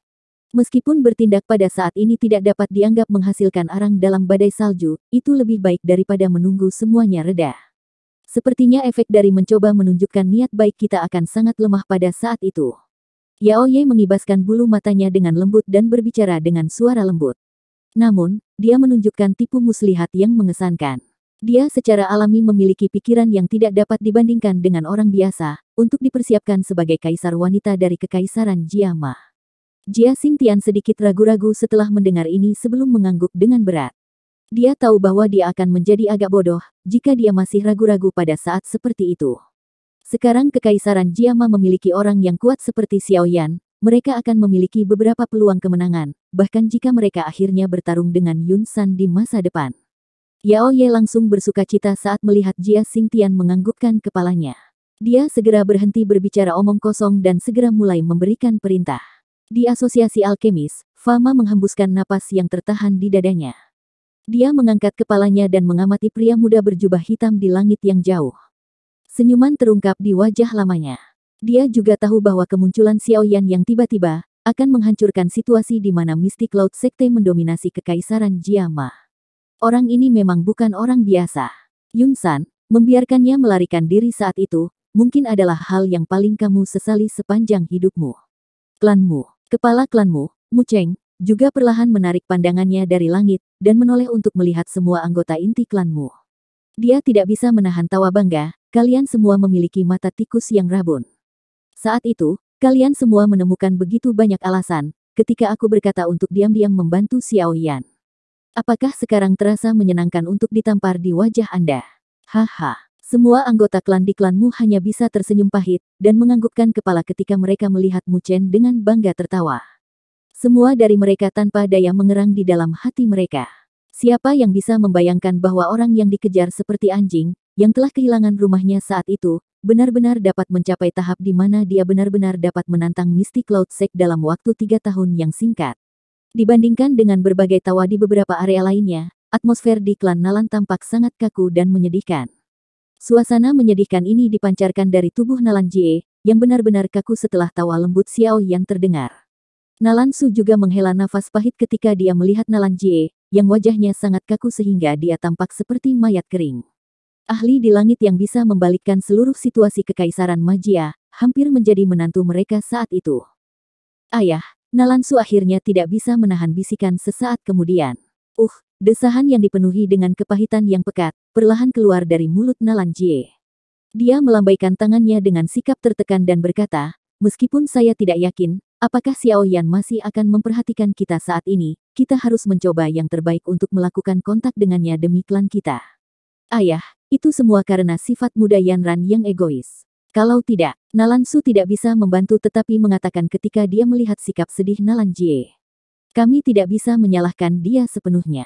Meskipun bertindak pada saat ini tidak dapat dianggap menghasilkan arang dalam badai salju, itu lebih baik daripada menunggu semuanya reda. Sepertinya efek dari mencoba menunjukkan niat baik kita akan sangat lemah pada saat itu. Yao Ye mengibaskan bulu matanya dengan lembut dan berbicara dengan suara lembut. Namun, dia menunjukkan tipu muslihat yang mengesankan. Dia secara alami memiliki pikiran yang tidak dapat dibandingkan dengan orang biasa, untuk dipersiapkan sebagai kaisar wanita dari kekaisaran Jiama. Jia Xingtian sedikit ragu-ragu setelah mendengar ini sebelum mengangguk dengan berat. Dia tahu bahwa dia akan menjadi agak bodoh, jika dia masih ragu-ragu pada saat seperti itu. Sekarang kekaisaran Jiama memiliki orang yang kuat seperti Xiao Yan, mereka akan memiliki beberapa peluang kemenangan, bahkan jika mereka akhirnya bertarung dengan Yun San di masa depan. Yao Ye langsung bersukacita saat melihat Jia Xingtian menganggukkan kepalanya. Dia segera berhenti berbicara omong kosong dan segera mulai memberikan perintah. Di asosiasi alkemis, Fama menghembuskan napas yang tertahan di dadanya. Dia mengangkat kepalanya dan mengamati pria muda berjubah hitam di langit yang jauh. Senyuman terungkap di wajah lamanya. Dia juga tahu bahwa kemunculan Xiao Yan yang tiba-tiba akan menghancurkan situasi di mana Misty Cloud Sekte mendominasi kekaisaran Jiama. Orang ini memang bukan orang biasa. Yun San, membiarkannya melarikan diri saat itu, mungkin adalah hal yang paling kamu sesali sepanjang hidupmu. Klanmu, kepala klanmu, Mu Cheng, juga perlahan menarik pandangannya dari langit, dan menoleh untuk melihat semua anggota inti klanmu. Dia tidak bisa menahan tawa bangga, kalian semua memiliki mata tikus yang rabun. Saat itu, kalian semua menemukan begitu banyak alasan, ketika aku berkata untuk diam-diam membantu Xiao Yan. Apakah sekarang terasa menyenangkan untuk ditampar di wajah Anda? Haha, semua anggota klan di klanmu hanya bisa tersenyum pahit, dan menganggukkan kepala ketika mereka melihat Mu Chen dengan bangga tertawa. Semua dari mereka tanpa daya mengerang di dalam hati mereka. Siapa yang bisa membayangkan bahwa orang yang dikejar seperti anjing, yang telah kehilangan rumahnya saat itu, benar-benar dapat mencapai tahap di mana dia benar-benar dapat menantang Misty Cloud Sect dalam waktu 3 tahun yang singkat. Dibandingkan dengan berbagai tawa di beberapa area lainnya, atmosfer di klan Nalan tampak sangat kaku dan menyedihkan. Suasana menyedihkan ini dipancarkan dari tubuh Nalan Jie, yang benar-benar kaku setelah tawa lembut Xiao yang terdengar. Nalan Su juga menghela nafas pahit ketika dia melihat Nalan Jie, yang wajahnya sangat kaku sehingga dia tampak seperti mayat kering. Ahli di langit yang bisa membalikkan seluruh situasi kekaisaran magia, hampir menjadi menantu mereka saat itu. Ayah, Nalan Su akhirnya tidak bisa menahan bisikan sesaat kemudian. Desahan yang dipenuhi dengan kepahitan yang pekat, perlahan keluar dari mulut Nalan Jie. Dia melambaikan tangannya dengan sikap tertekan dan berkata, meskipun saya tidak yakin, apakah Xiao Yan masih akan memperhatikan kita saat ini, kita harus mencoba yang terbaik untuk melakukan kontak dengannya demi klan kita. Ayah, itu semua karena sifat muda Yan Ran yang egois. Kalau tidak, Nalan Su tidak bisa membantu tetapi mengatakan ketika dia melihat sikap sedih Nalan Jie. Kami tidak bisa menyalahkan dia sepenuhnya.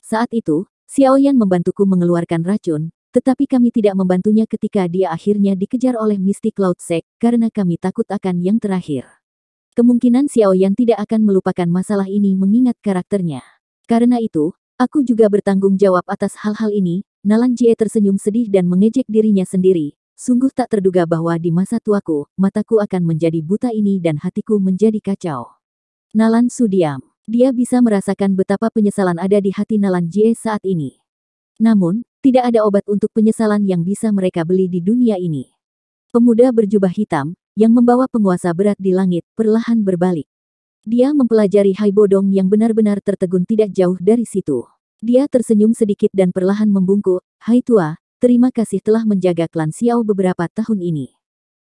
Saat itu, Xiao Yan membantuku mengeluarkan racun, tetapi kami tidak membantunya ketika dia akhirnya dikejar oleh Misty Cloud Sect karena kami takut akan yang terakhir. Kemungkinan Xiao Yan tidak akan melupakan masalah ini mengingat karakternya. Karena itu, aku juga bertanggung jawab atas hal-hal ini. Nalan Jie tersenyum sedih dan mengejek dirinya sendiri. Sungguh tak terduga bahwa di masa tuaku, mataku akan menjadi buta ini dan hatiku menjadi kacau. Nalan Su diam. Dia bisa merasakan betapa penyesalan ada di hati Nalan Jie saat ini. Namun, tidak ada obat untuk penyesalan yang bisa mereka beli di dunia ini. Pemuda berjubah hitam, yang membawa penguasa berat di langit, perlahan berbalik. Dia mempelajari Hai Bodong yang benar-benar tertegun tidak jauh dari situ. Dia tersenyum sedikit dan perlahan membungkuk, Hai tua, terima kasih telah menjaga klan Xiao beberapa tahun ini.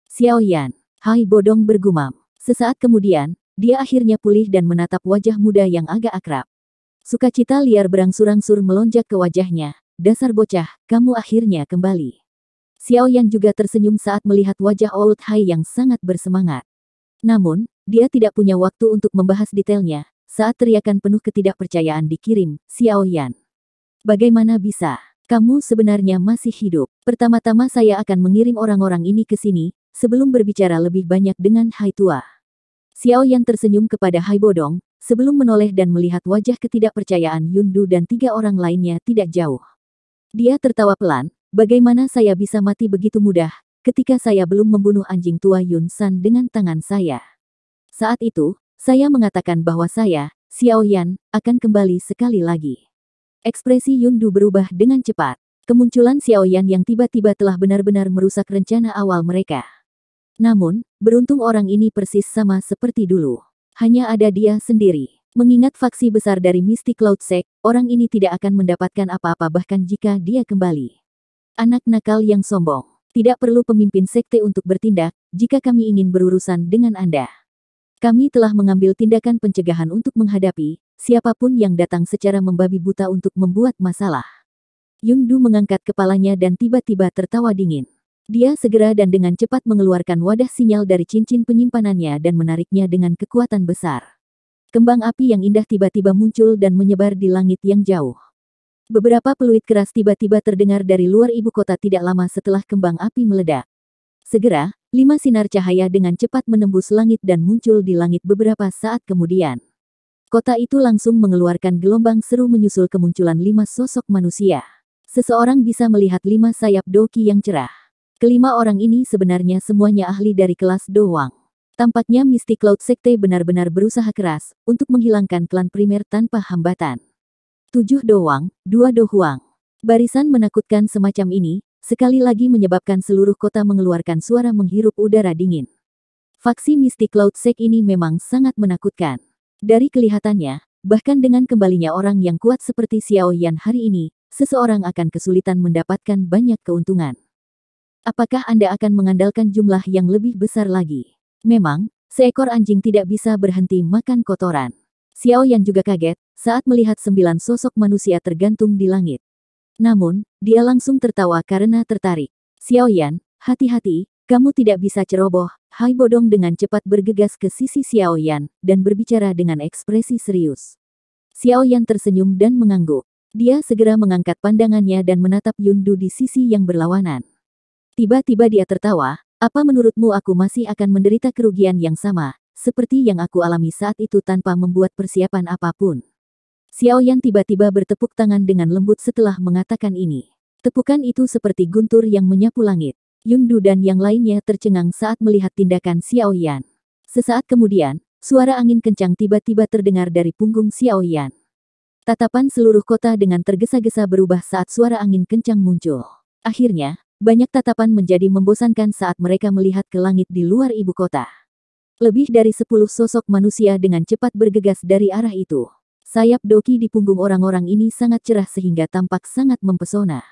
Xiao Yan, Hai Bodong bergumam. Sesaat kemudian, dia akhirnya pulih dan menatap wajah muda yang agak akrab. Sukacita liar berangsur-angsur melonjak ke wajahnya. Dasar bocah, kamu akhirnya kembali. Xiao Yan juga tersenyum saat melihat wajah Old Hai yang sangat bersemangat. Namun, dia tidak punya waktu untuk membahas detailnya, saat teriakan penuh ketidakpercayaan dikirim, Xiao Yan. Bagaimana bisa? Kamu sebenarnya masih hidup. Pertama-tama saya akan mengirim orang-orang ini ke sini, sebelum berbicara lebih banyak dengan Hai tua. Xiao Yan tersenyum kepada Hai Bodong, sebelum menoleh dan melihat wajah ketidakpercayaan Yundu dan 3 orang lainnya tidak jauh. Dia tertawa pelan, bagaimana saya bisa mati begitu mudah, ketika saya belum membunuh anjing tua Yun San dengan tangan saya. Saat itu, saya mengatakan bahwa saya, Xiao Yan, akan kembali sekali lagi. Ekspresi Yundu berubah dengan cepat. Kemunculan Xiao Yan yang tiba-tiba telah benar-benar merusak rencana awal mereka. Namun, beruntung orang ini persis sama seperti dulu. Hanya ada dia sendiri. Mengingat faksi besar dari Mystic Cloud Sect, orang ini tidak akan mendapatkan apa-apa bahkan jika dia kembali. Anak nakal yang sombong. Tidak perlu pemimpin sekte untuk bertindak, jika kami ingin berurusan dengan Anda. Kami telah mengambil tindakan pencegahan untuk menghadapi siapapun yang datang secara membabi buta untuk membuat masalah. Yundu mengangkat kepalanya dan tiba-tiba tertawa dingin. Dia segera dan dengan cepat mengeluarkan wadah sinyal dari cincin penyimpanannya dan menariknya dengan kekuatan besar. Kembang api yang indah tiba-tiba muncul dan menyebar di langit yang jauh. Beberapa peluit keras tiba-tiba terdengar dari luar ibu kota tidak lama setelah kembang api meledak. Segera, 5 sinar cahaya dengan cepat menembus langit dan muncul di langit beberapa saat kemudian. Kota itu langsung mengeluarkan gelombang seru menyusul kemunculan 5 sosok manusia. Seseorang bisa melihat 5 sayap doki yang cerah. Kelima orang ini sebenarnya semuanya ahli dari kelas Do Wang. Tampaknya Mystic Cloud Sekte benar-benar berusaha keras untuk menghilangkan klan primer tanpa hambatan. 7 Do Wang, 2 Do Huang. Barisan menakutkan semacam ini, sekali lagi menyebabkan seluruh kota mengeluarkan suara menghirup udara dingin. Faksi Mystic Cloud Sect ini memang sangat menakutkan. Dari kelihatannya, bahkan dengan kembalinya orang yang kuat seperti Xiao Yan hari ini, seseorang akan kesulitan mendapatkan banyak keuntungan. Apakah Anda akan mengandalkan jumlah yang lebih besar lagi? Memang, seekor anjing tidak bisa berhenti makan kotoran. Xiao Yan juga kaget saat melihat 9 sosok manusia tergantung di langit. Namun, dia langsung tertawa karena tertarik. Xiao Yan, hati-hati, kamu tidak bisa ceroboh. Hai Bodong dengan cepat bergegas ke sisi Xiao Yan dan berbicara dengan ekspresi serius. Xiao Yan tersenyum dan mengangguk. Dia segera mengangkat pandangannya dan menatap Yundu di sisi yang berlawanan. Tiba-tiba dia tertawa, apa menurutmu aku masih akan menderita kerugian yang sama, seperti yang aku alami saat itu tanpa membuat persiapan apapun? Xiao Yan tiba-tiba bertepuk tangan dengan lembut setelah mengatakan ini. Tepukan itu seperti guntur yang menyapu langit. Yundu dan yang lainnya tercengang saat melihat tindakan Xiao Yan. Sesaat kemudian, suara angin kencang tiba-tiba terdengar dari punggung Xiao Yan. Tatapan seluruh kota dengan tergesa-gesa berubah saat suara angin kencang muncul. Akhirnya, banyak tatapan menjadi membosankan saat mereka melihat ke langit di luar ibu kota. Lebih dari 10 sosok manusia dengan cepat bergegas dari arah itu. Sayap doki di punggung orang-orang ini sangat cerah sehingga tampak sangat mempesona.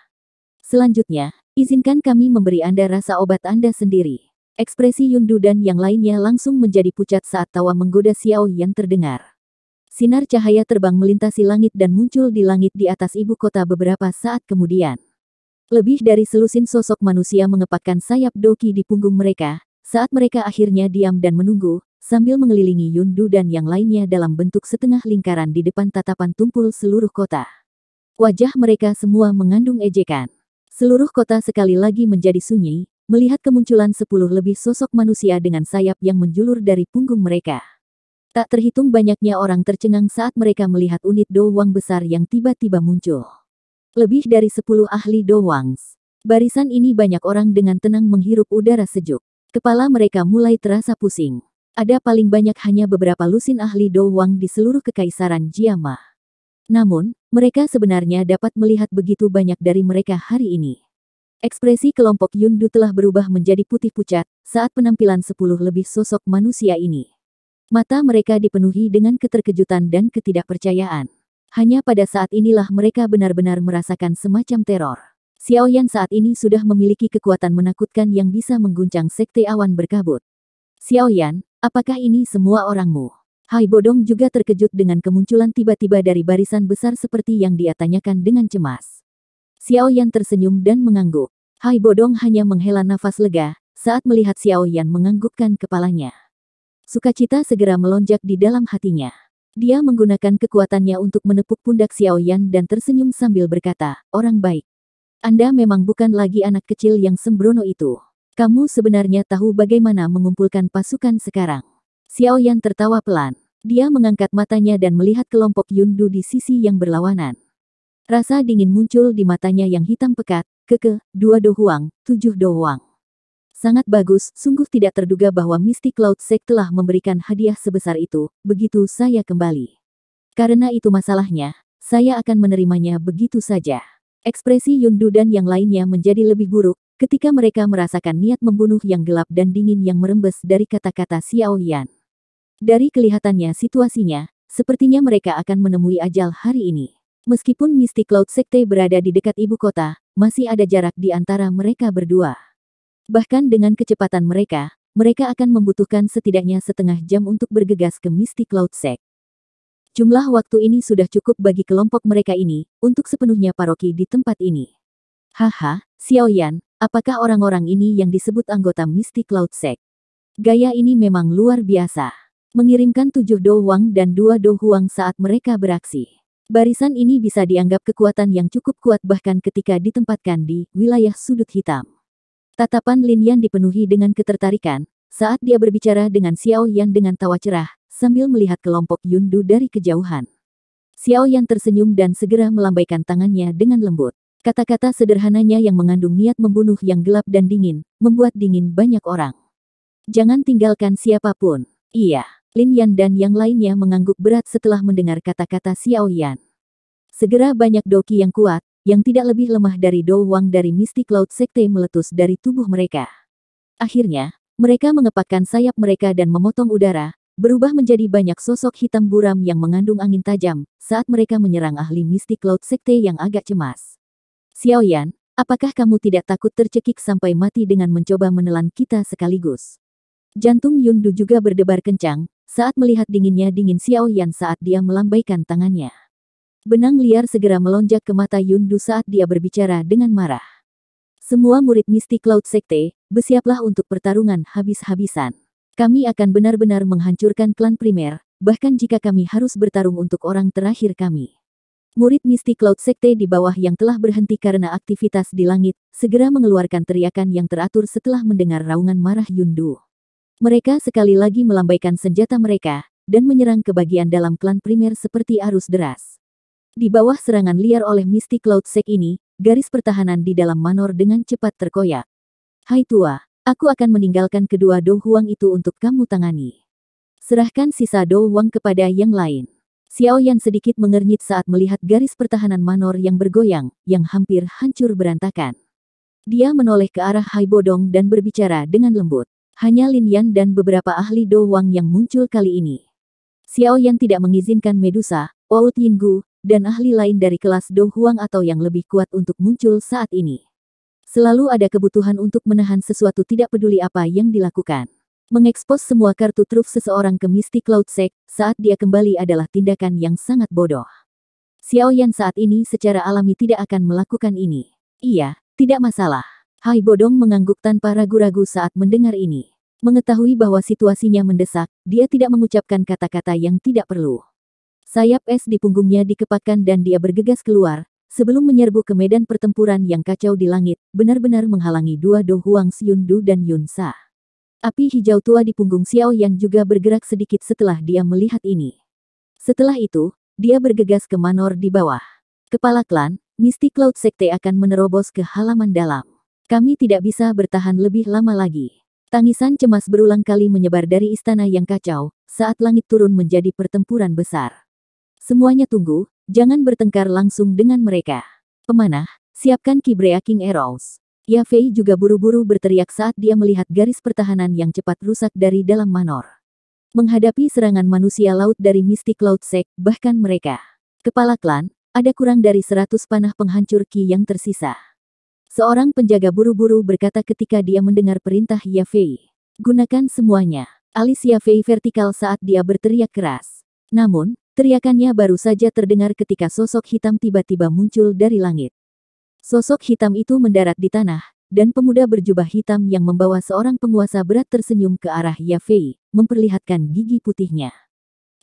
Selanjutnya, izinkan kami memberi Anda rasa obat Anda sendiri. Ekspresi Yundu dan yang lainnya langsung menjadi pucat saat tawa menggoda Xiao Yan terdengar. Sinar cahaya terbang melintasi langit dan muncul di langit di atas ibu kota beberapa saat kemudian. Lebih dari selusin sosok manusia mengepakkan sayap doki di punggung mereka, saat mereka akhirnya diam dan menunggu, sambil mengelilingi Yundu dan yang lainnya dalam bentuk setengah lingkaran di depan tatapan tumpul seluruh kota. Wajah mereka semua mengandung ejekan. Seluruh kota sekali lagi menjadi sunyi, melihat kemunculan 10 lebih sosok manusia dengan sayap yang menjulur dari punggung mereka. Tak terhitung banyaknya orang tercengang saat mereka melihat unit Do Wang besar yang tiba-tiba muncul. Lebih dari 10 ahli Do Wangs. Barisan ini banyak orang dengan tenang menghirup udara sejuk. Kepala mereka mulai terasa pusing. Ada paling banyak hanya beberapa lusin ahli Do Wang di seluruh kekaisaran Jiama. Namun, mereka sebenarnya dapat melihat begitu banyak dari mereka hari ini. Ekspresi kelompok Yundu telah berubah menjadi putih pucat saat penampilan 10 lebih sosok manusia ini. Mata mereka dipenuhi dengan keterkejutan dan ketidakpercayaan. Hanya pada saat inilah mereka benar-benar merasakan semacam teror. Xiao Yan saat ini sudah memiliki kekuatan menakutkan yang bisa mengguncang sekte awan berkabut. Xiao Yan, apakah ini semua orangmu? Hai Bodong juga terkejut dengan kemunculan tiba-tiba dari barisan besar seperti yang dia tanyakan dengan cemas. Xiao Yan tersenyum dan mengangguk. Hai Bodong hanya menghela nafas lega saat melihat Xiao Yan menganggukkan kepalanya. Sukacita segera melonjak di dalam hatinya. Dia menggunakan kekuatannya untuk menepuk pundak Xiao Yan dan tersenyum sambil berkata, orang baik. Anda memang bukan lagi anak kecil yang sembrono itu. Kamu sebenarnya tahu bagaimana mengumpulkan pasukan sekarang. Xiao Yan tertawa pelan. Dia mengangkat matanya dan melihat kelompok Yundu di sisi yang berlawanan. Rasa dingin muncul di matanya yang hitam pekat. Keke, 2 Do Huang, 7 Do Huang. Sangat bagus, sungguh tidak terduga bahwa Mystic Cloud Sect telah memberikan hadiah sebesar itu, begitu saya kembali. Karena itu masalahnya, saya akan menerimanya begitu saja. Ekspresi Yundu dan yang lainnya menjadi lebih buruk, ketika mereka merasakan niat membunuh yang gelap dan dingin yang merembes dari kata-kata Xiao Yan. Dari kelihatannya situasinya, sepertinya mereka akan menemui ajal hari ini. Meskipun Mystic Cloud Sekte berada di dekat ibu kota, masih ada jarak di antara mereka berdua. Bahkan dengan kecepatan mereka, mereka akan membutuhkan setidaknya setengah jam untuk bergegas ke Mystic Cloud Sect. Jumlah waktu ini sudah cukup bagi kelompok mereka ini, untuk sepenuhnya paroki di tempat ini. Haha, Xiao Yan, apakah orang-orang ini yang disebut anggota Mystic Cloud Sect? Gaya ini memang luar biasa. Mengirimkan 7 Do Huang dan 2 Do Huang saat mereka beraksi. Barisan ini bisa dianggap kekuatan yang cukup kuat bahkan ketika ditempatkan di wilayah sudut hitam. Tatapan Lin Yan dipenuhi dengan ketertarikan, saat dia berbicara dengan Xiao Yan dengan tawa cerah, sambil melihat kelompok Yundu dari kejauhan. Xiao Yan tersenyum dan segera melambaikan tangannya dengan lembut. Kata-kata sederhananya yang mengandung niat membunuh yang gelap dan dingin, membuat dingin banyak orang. Jangan tinggalkan siapapun. Iya. Lin Yan dan yang lainnya mengangguk berat setelah mendengar kata-kata Xiao Yan. Segera banyak doki yang kuat, yang tidak lebih lemah dari Do Huang dari Mystic Cloud Sekte meletus dari tubuh mereka. Akhirnya, mereka mengepakkan sayap mereka dan memotong udara, berubah menjadi banyak sosok hitam buram yang mengandung angin tajam, saat mereka menyerang ahli Mystic Cloud Sekte yang agak cemas. Xiao Yan, apakah kamu tidak takut tercekik sampai mati dengan mencoba menelan kita sekaligus? Jantung Yundu juga berdebar kencang, saat melihat dinginnya dingin Xiao Yan saat dia melambaikan tangannya. Benang liar segera melonjak ke mata Yundu saat dia berbicara dengan marah. Semua murid Mystic Cloud Sekte, bersiaplah untuk pertarungan habis-habisan. Kami akan benar-benar menghancurkan klan primer, bahkan jika kami harus bertarung untuk orang terakhir kami. Murid Mystic Cloud Sekte di bawah yang telah berhenti karena aktivitas di langit, segera mengeluarkan teriakan yang teratur setelah mendengar raungan marah Yundu. Mereka sekali lagi melambaikan senjata mereka, dan menyerang ke bagian dalam klan primer seperti arus deras. Di bawah serangan liar oleh Mystic Cloud Sect ini, garis pertahanan di dalam manor dengan cepat terkoyak. Hai tua, aku akan meninggalkan kedua Do Huang itu untuk kamu tangani. Serahkan sisa Do Huang kepada yang lain. Xiao Yan sedikit mengernyit saat melihat garis pertahanan manor yang bergoyang, yang hampir hancur berantakan. Dia menoleh ke arah Hai Bodong dan berbicara dengan lembut. Hanya Lin Yan dan beberapa ahli Do Huang yang muncul kali ini. Xiao Yan tidak mengizinkan Medusa, Oud Yinggu, dan ahli lain dari kelas Do Huang atau yang lebih kuat untuk muncul saat ini. Selalu ada kebutuhan untuk menahan sesuatu tidak peduli apa yang dilakukan. Mengekspos semua kartu truf seseorang ke Mystic Cloud Sect saat dia kembali adalah tindakan yang sangat bodoh. Xiao Yan saat ini secara alami tidak akan melakukan ini. Iya, tidak masalah. Hai Bodong mengangguk tanpa ragu-ragu saat mendengar ini. Mengetahui bahwa situasinya mendesak, dia tidak mengucapkan kata-kata yang tidak perlu. Sayap es di punggungnya dikepakkan dan dia bergegas keluar, sebelum menyerbu ke medan pertempuran yang kacau di langit, benar-benar menghalangi 2 Do Huang Yundu dan Yun Sa. Api hijau tua di punggung Xiao Yan juga bergerak sedikit setelah dia melihat ini. Setelah itu, dia bergegas ke manor di bawah. Kepala klan, Mystic Cloud Sekte akan menerobos ke halaman dalam. Kami tidak bisa bertahan lebih lama lagi. Tangisan cemas berulang kali menyebar dari istana yang kacau, saat langit turun menjadi pertempuran besar. Semuanya tunggu, jangan bertengkar langsung dengan mereka. Pemanah, siapkan Ki Breaking Arrows. Ya Fei juga buru-buru berteriak saat dia melihat garis pertahanan yang cepat rusak dari dalam manor. Menghadapi serangan manusia laut dari Mystic Cloud Sect, bahkan mereka. Kepala klan, ada kurang dari 100 panah penghancur Ki yang tersisa. Seorang penjaga buru-buru berkata ketika dia mendengar perintah Ya Fei. Gunakan semuanya. Alis Ya Fei vertikal saat dia berteriak keras. Namun, teriakannya baru saja terdengar ketika sosok hitam tiba-tiba muncul dari langit. Sosok hitam itu mendarat di tanah, dan pemuda berjubah hitam yang membawa seorang penguasa berat tersenyum ke arah Ya Fei, memperlihatkan gigi putihnya.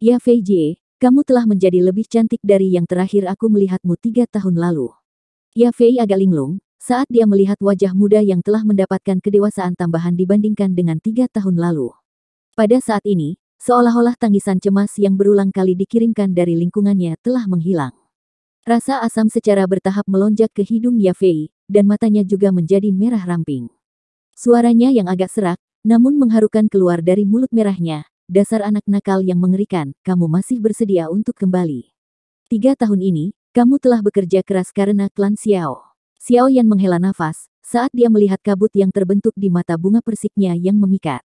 Ya Fei Jie, kamu telah menjadi lebih cantik dari yang terakhir aku melihatmu 3 tahun lalu. Ya Fei agak linglung, saat dia melihat wajah muda yang telah mendapatkan kedewasaan tambahan dibandingkan dengan 3 tahun lalu. Pada saat ini, seolah-olah tangisan cemas yang berulang kali dikirimkan dari lingkungannya telah menghilang. Rasa asam secara bertahap melonjak ke hidung Yafei, dan matanya juga menjadi merah ramping. Suaranya yang agak serak, namun mengharukan keluar dari mulut merahnya. Dasar anak nakal yang mengerikan, kamu masih bersedia untuk kembali. 3 tahun ini, kamu telah bekerja keras karena klan Xiao. Xiao Yan menghela nafas, saat dia melihat kabut yang terbentuk di mata bunga persiknya yang memikat.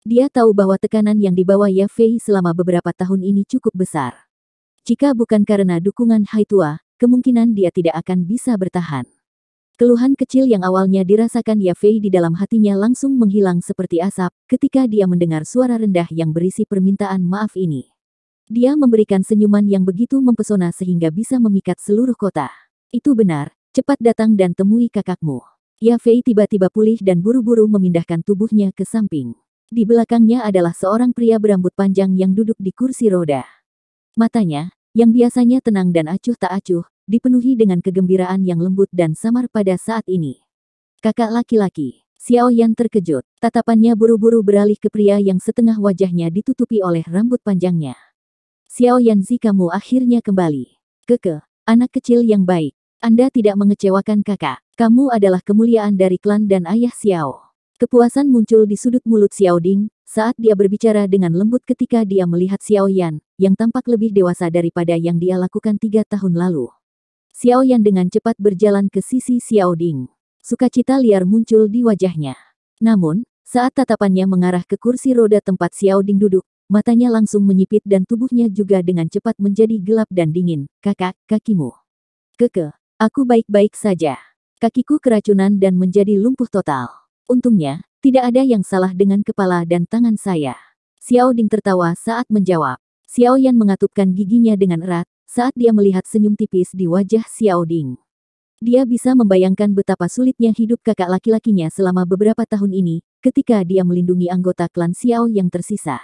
Dia tahu bahwa tekanan yang dibawa Yafei selama beberapa tahun ini cukup besar. Jika bukan karena dukungan Hai Tua, kemungkinan dia tidak akan bisa bertahan. Keluhan kecil yang awalnya dirasakan Yafei di dalam hatinya langsung menghilang seperti asap ketika dia mendengar suara rendah yang berisi permintaan maaf ini. Dia memberikan senyuman yang begitu mempesona sehingga bisa memikat seluruh kota. Itu benar, cepat datang dan temui kakakmu. Yafei tiba-tiba pulih dan buru-buru memindahkan tubuhnya ke samping. Di belakangnya adalah seorang pria berambut panjang yang duduk di kursi roda. Matanya, yang biasanya tenang dan acuh tak acuh, dipenuhi dengan kegembiraan yang lembut dan samar pada saat ini. Kakak laki-laki, Xiao Yan terkejut. Tatapannya buru-buru beralih ke pria yang setengah wajahnya ditutupi oleh rambut panjangnya. Xiao Yanzi, kamu akhirnya kembali. Keke, anak kecil yang baik. Anda tidak mengecewakan kakak. Kamu adalah kemuliaan dari klan dan ayah Xiao. Kepuasan muncul di sudut mulut Xiao Ding saat dia berbicara dengan lembut ketika dia melihat Xiao Yan, yang tampak lebih dewasa daripada yang dia lakukan 3 tahun lalu. Xiao Yan dengan cepat berjalan ke sisi Xiao Ding. Sukacita liar muncul di wajahnya. Namun, saat tatapannya mengarah ke kursi roda tempat Xiao Ding duduk, matanya langsung menyipit dan tubuhnya juga dengan cepat menjadi gelap dan dingin. Kakak, kakimu. Keke, aku baik-baik saja. Kakiku keracunan dan menjadi lumpuh total. Untungnya, tidak ada yang salah dengan kepala dan tangan saya. Xiao Ding tertawa saat menjawab. Xiao Yan mengatupkan giginya dengan erat saat dia melihat senyum tipis di wajah Xiao Ding. Dia bisa membayangkan betapa sulitnya hidup kakak laki-lakinya selama beberapa tahun ini, ketika dia melindungi anggota klan Xiao yang tersisa.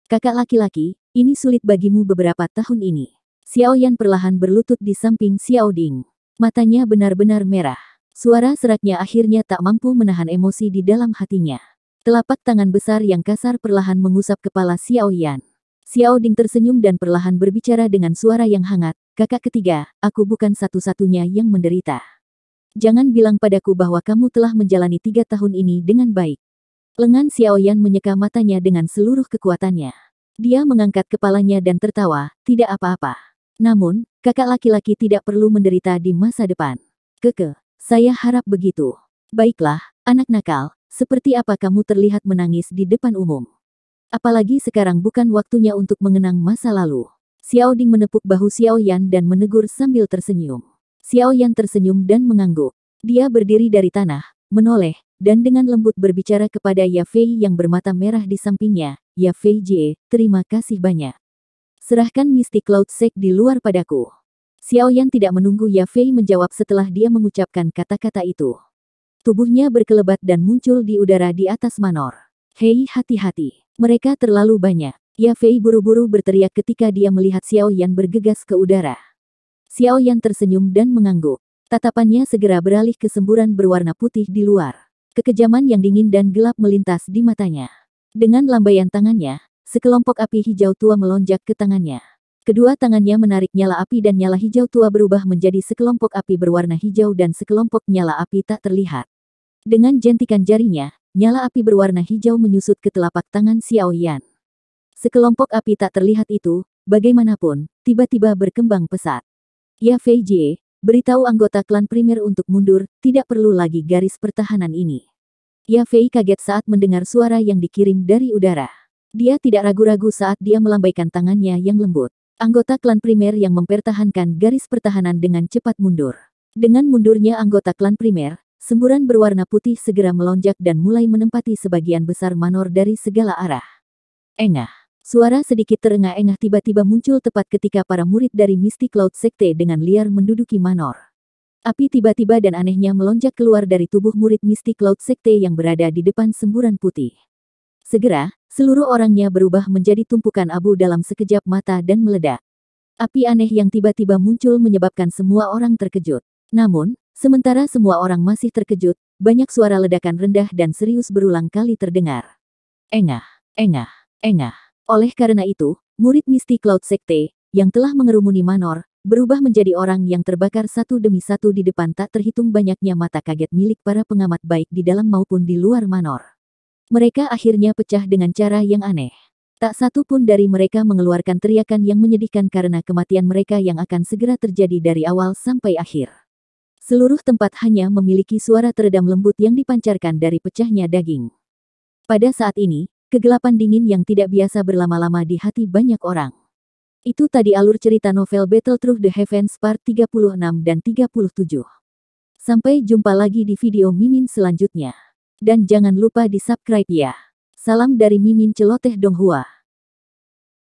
Kakak laki-laki, ini sulit bagimu beberapa tahun ini. Xiao Yan perlahan berlutut di samping Xiao Ding. Matanya benar-benar merah. Suara seraknya akhirnya tak mampu menahan emosi di dalam hatinya. Telapak tangan besar yang kasar perlahan mengusap kepala Xiao Yan. Xiao Ding tersenyum dan perlahan berbicara dengan suara yang hangat. Kakak ketiga, aku bukan satu-satunya yang menderita. Jangan bilang padaku bahwa kamu telah menjalani 3 tahun ini dengan baik. Lengan Xiao Yan menyeka matanya dengan seluruh kekuatannya. Dia mengangkat kepalanya dan tertawa, tidak apa-apa. Namun, kakak laki-laki tidak perlu menderita di masa depan. Keke, saya harap begitu. Baiklah, anak nakal, seperti apa kamu terlihat menangis di depan umum? Apalagi sekarang bukan waktunya untuk mengenang masa lalu. Xiao Ding menepuk bahu Xiao Yan dan menegur sambil tersenyum. Xiao Yan tersenyum dan mengangguk. Dia berdiri dari tanah, menoleh, dan dengan lembut berbicara kepada Yafei yang bermata merah di sampingnya. Yafei Jie, terima kasih banyak. Serahkan Mystic Cloud Sect di luar padaku. Xiao Yan tidak menunggu Yafei menjawab setelah dia mengucapkan kata-kata itu. Tubuhnya berkelebat dan muncul di udara di atas Manor. Hei, hati-hati. Mereka terlalu banyak. Yafei buru-buru berteriak ketika dia melihat Xiao Yan bergegas ke udara. Xiao Yan tersenyum dan mengangguk. Tatapannya segera beralih ke semburan berwarna putih di luar. Kekejaman yang dingin dan gelap melintas di matanya. Dengan lambaian tangannya, sekelompok api hijau tua melonjak ke tangannya. Kedua tangannya menarik nyala api dan nyala hijau tua berubah menjadi sekelompok api berwarna hijau dan sekelompok nyala api tak terlihat. Dengan jentikan jarinya, nyala api berwarna hijau menyusut ke telapak tangan Xiao Yan. Sekelompok api tak terlihat itu, bagaimanapun, tiba-tiba berkembang pesat. Yafei Jie, beritahu anggota klan primer untuk mundur, tidak perlu lagi garis pertahanan ini. Yafei kaget saat mendengar suara yang dikirim dari udara. Dia tidak ragu-ragu saat dia melambaikan tangannya yang lembut. Anggota klan primer yang mempertahankan garis pertahanan dengan cepat mundur. Dengan mundurnya anggota klan primer, semburan berwarna putih segera melonjak dan mulai menempati sebagian besar manor dari segala arah. Engah. Suara sedikit terengah-engah tiba-tiba muncul tepat ketika para murid dari Mystic Cloud Sekte dengan liar menduduki manor. Api tiba-tiba dan anehnya melonjak keluar dari tubuh murid Mystic Cloud Sekte yang berada di depan semburan putih. Segera, seluruh orangnya berubah menjadi tumpukan abu dalam sekejap mata dan meledak. Api aneh yang tiba-tiba muncul menyebabkan semua orang terkejut. Namun, sementara semua orang masih terkejut, banyak suara ledakan rendah dan serius berulang kali terdengar. Engah, engah, engah. Oleh karena itu, murid Misty Cloud Sekte, yang telah mengerumuni Manor, berubah menjadi orang yang terbakar satu demi satu di depan tak terhitung banyaknya mata kaget milik para pengamat baik di dalam maupun di luar Manor. Mereka akhirnya pecah dengan cara yang aneh. Tak satu pun dari mereka mengeluarkan teriakan yang menyedihkan karena kematian mereka yang akan segera terjadi dari awal sampai akhir. Seluruh tempat hanya memiliki suara teredam lembut yang dipancarkan dari pecahnya daging. Pada saat ini, kegelapan dingin yang tidak biasa berlama-lama di hati banyak orang. Itu tadi alur cerita novel Battle Through the Heavens part 36 dan 37. Sampai jumpa lagi di video Mimin selanjutnya. Dan jangan lupa di subscribe ya. Salam dari Mimin Celoteh Donghua.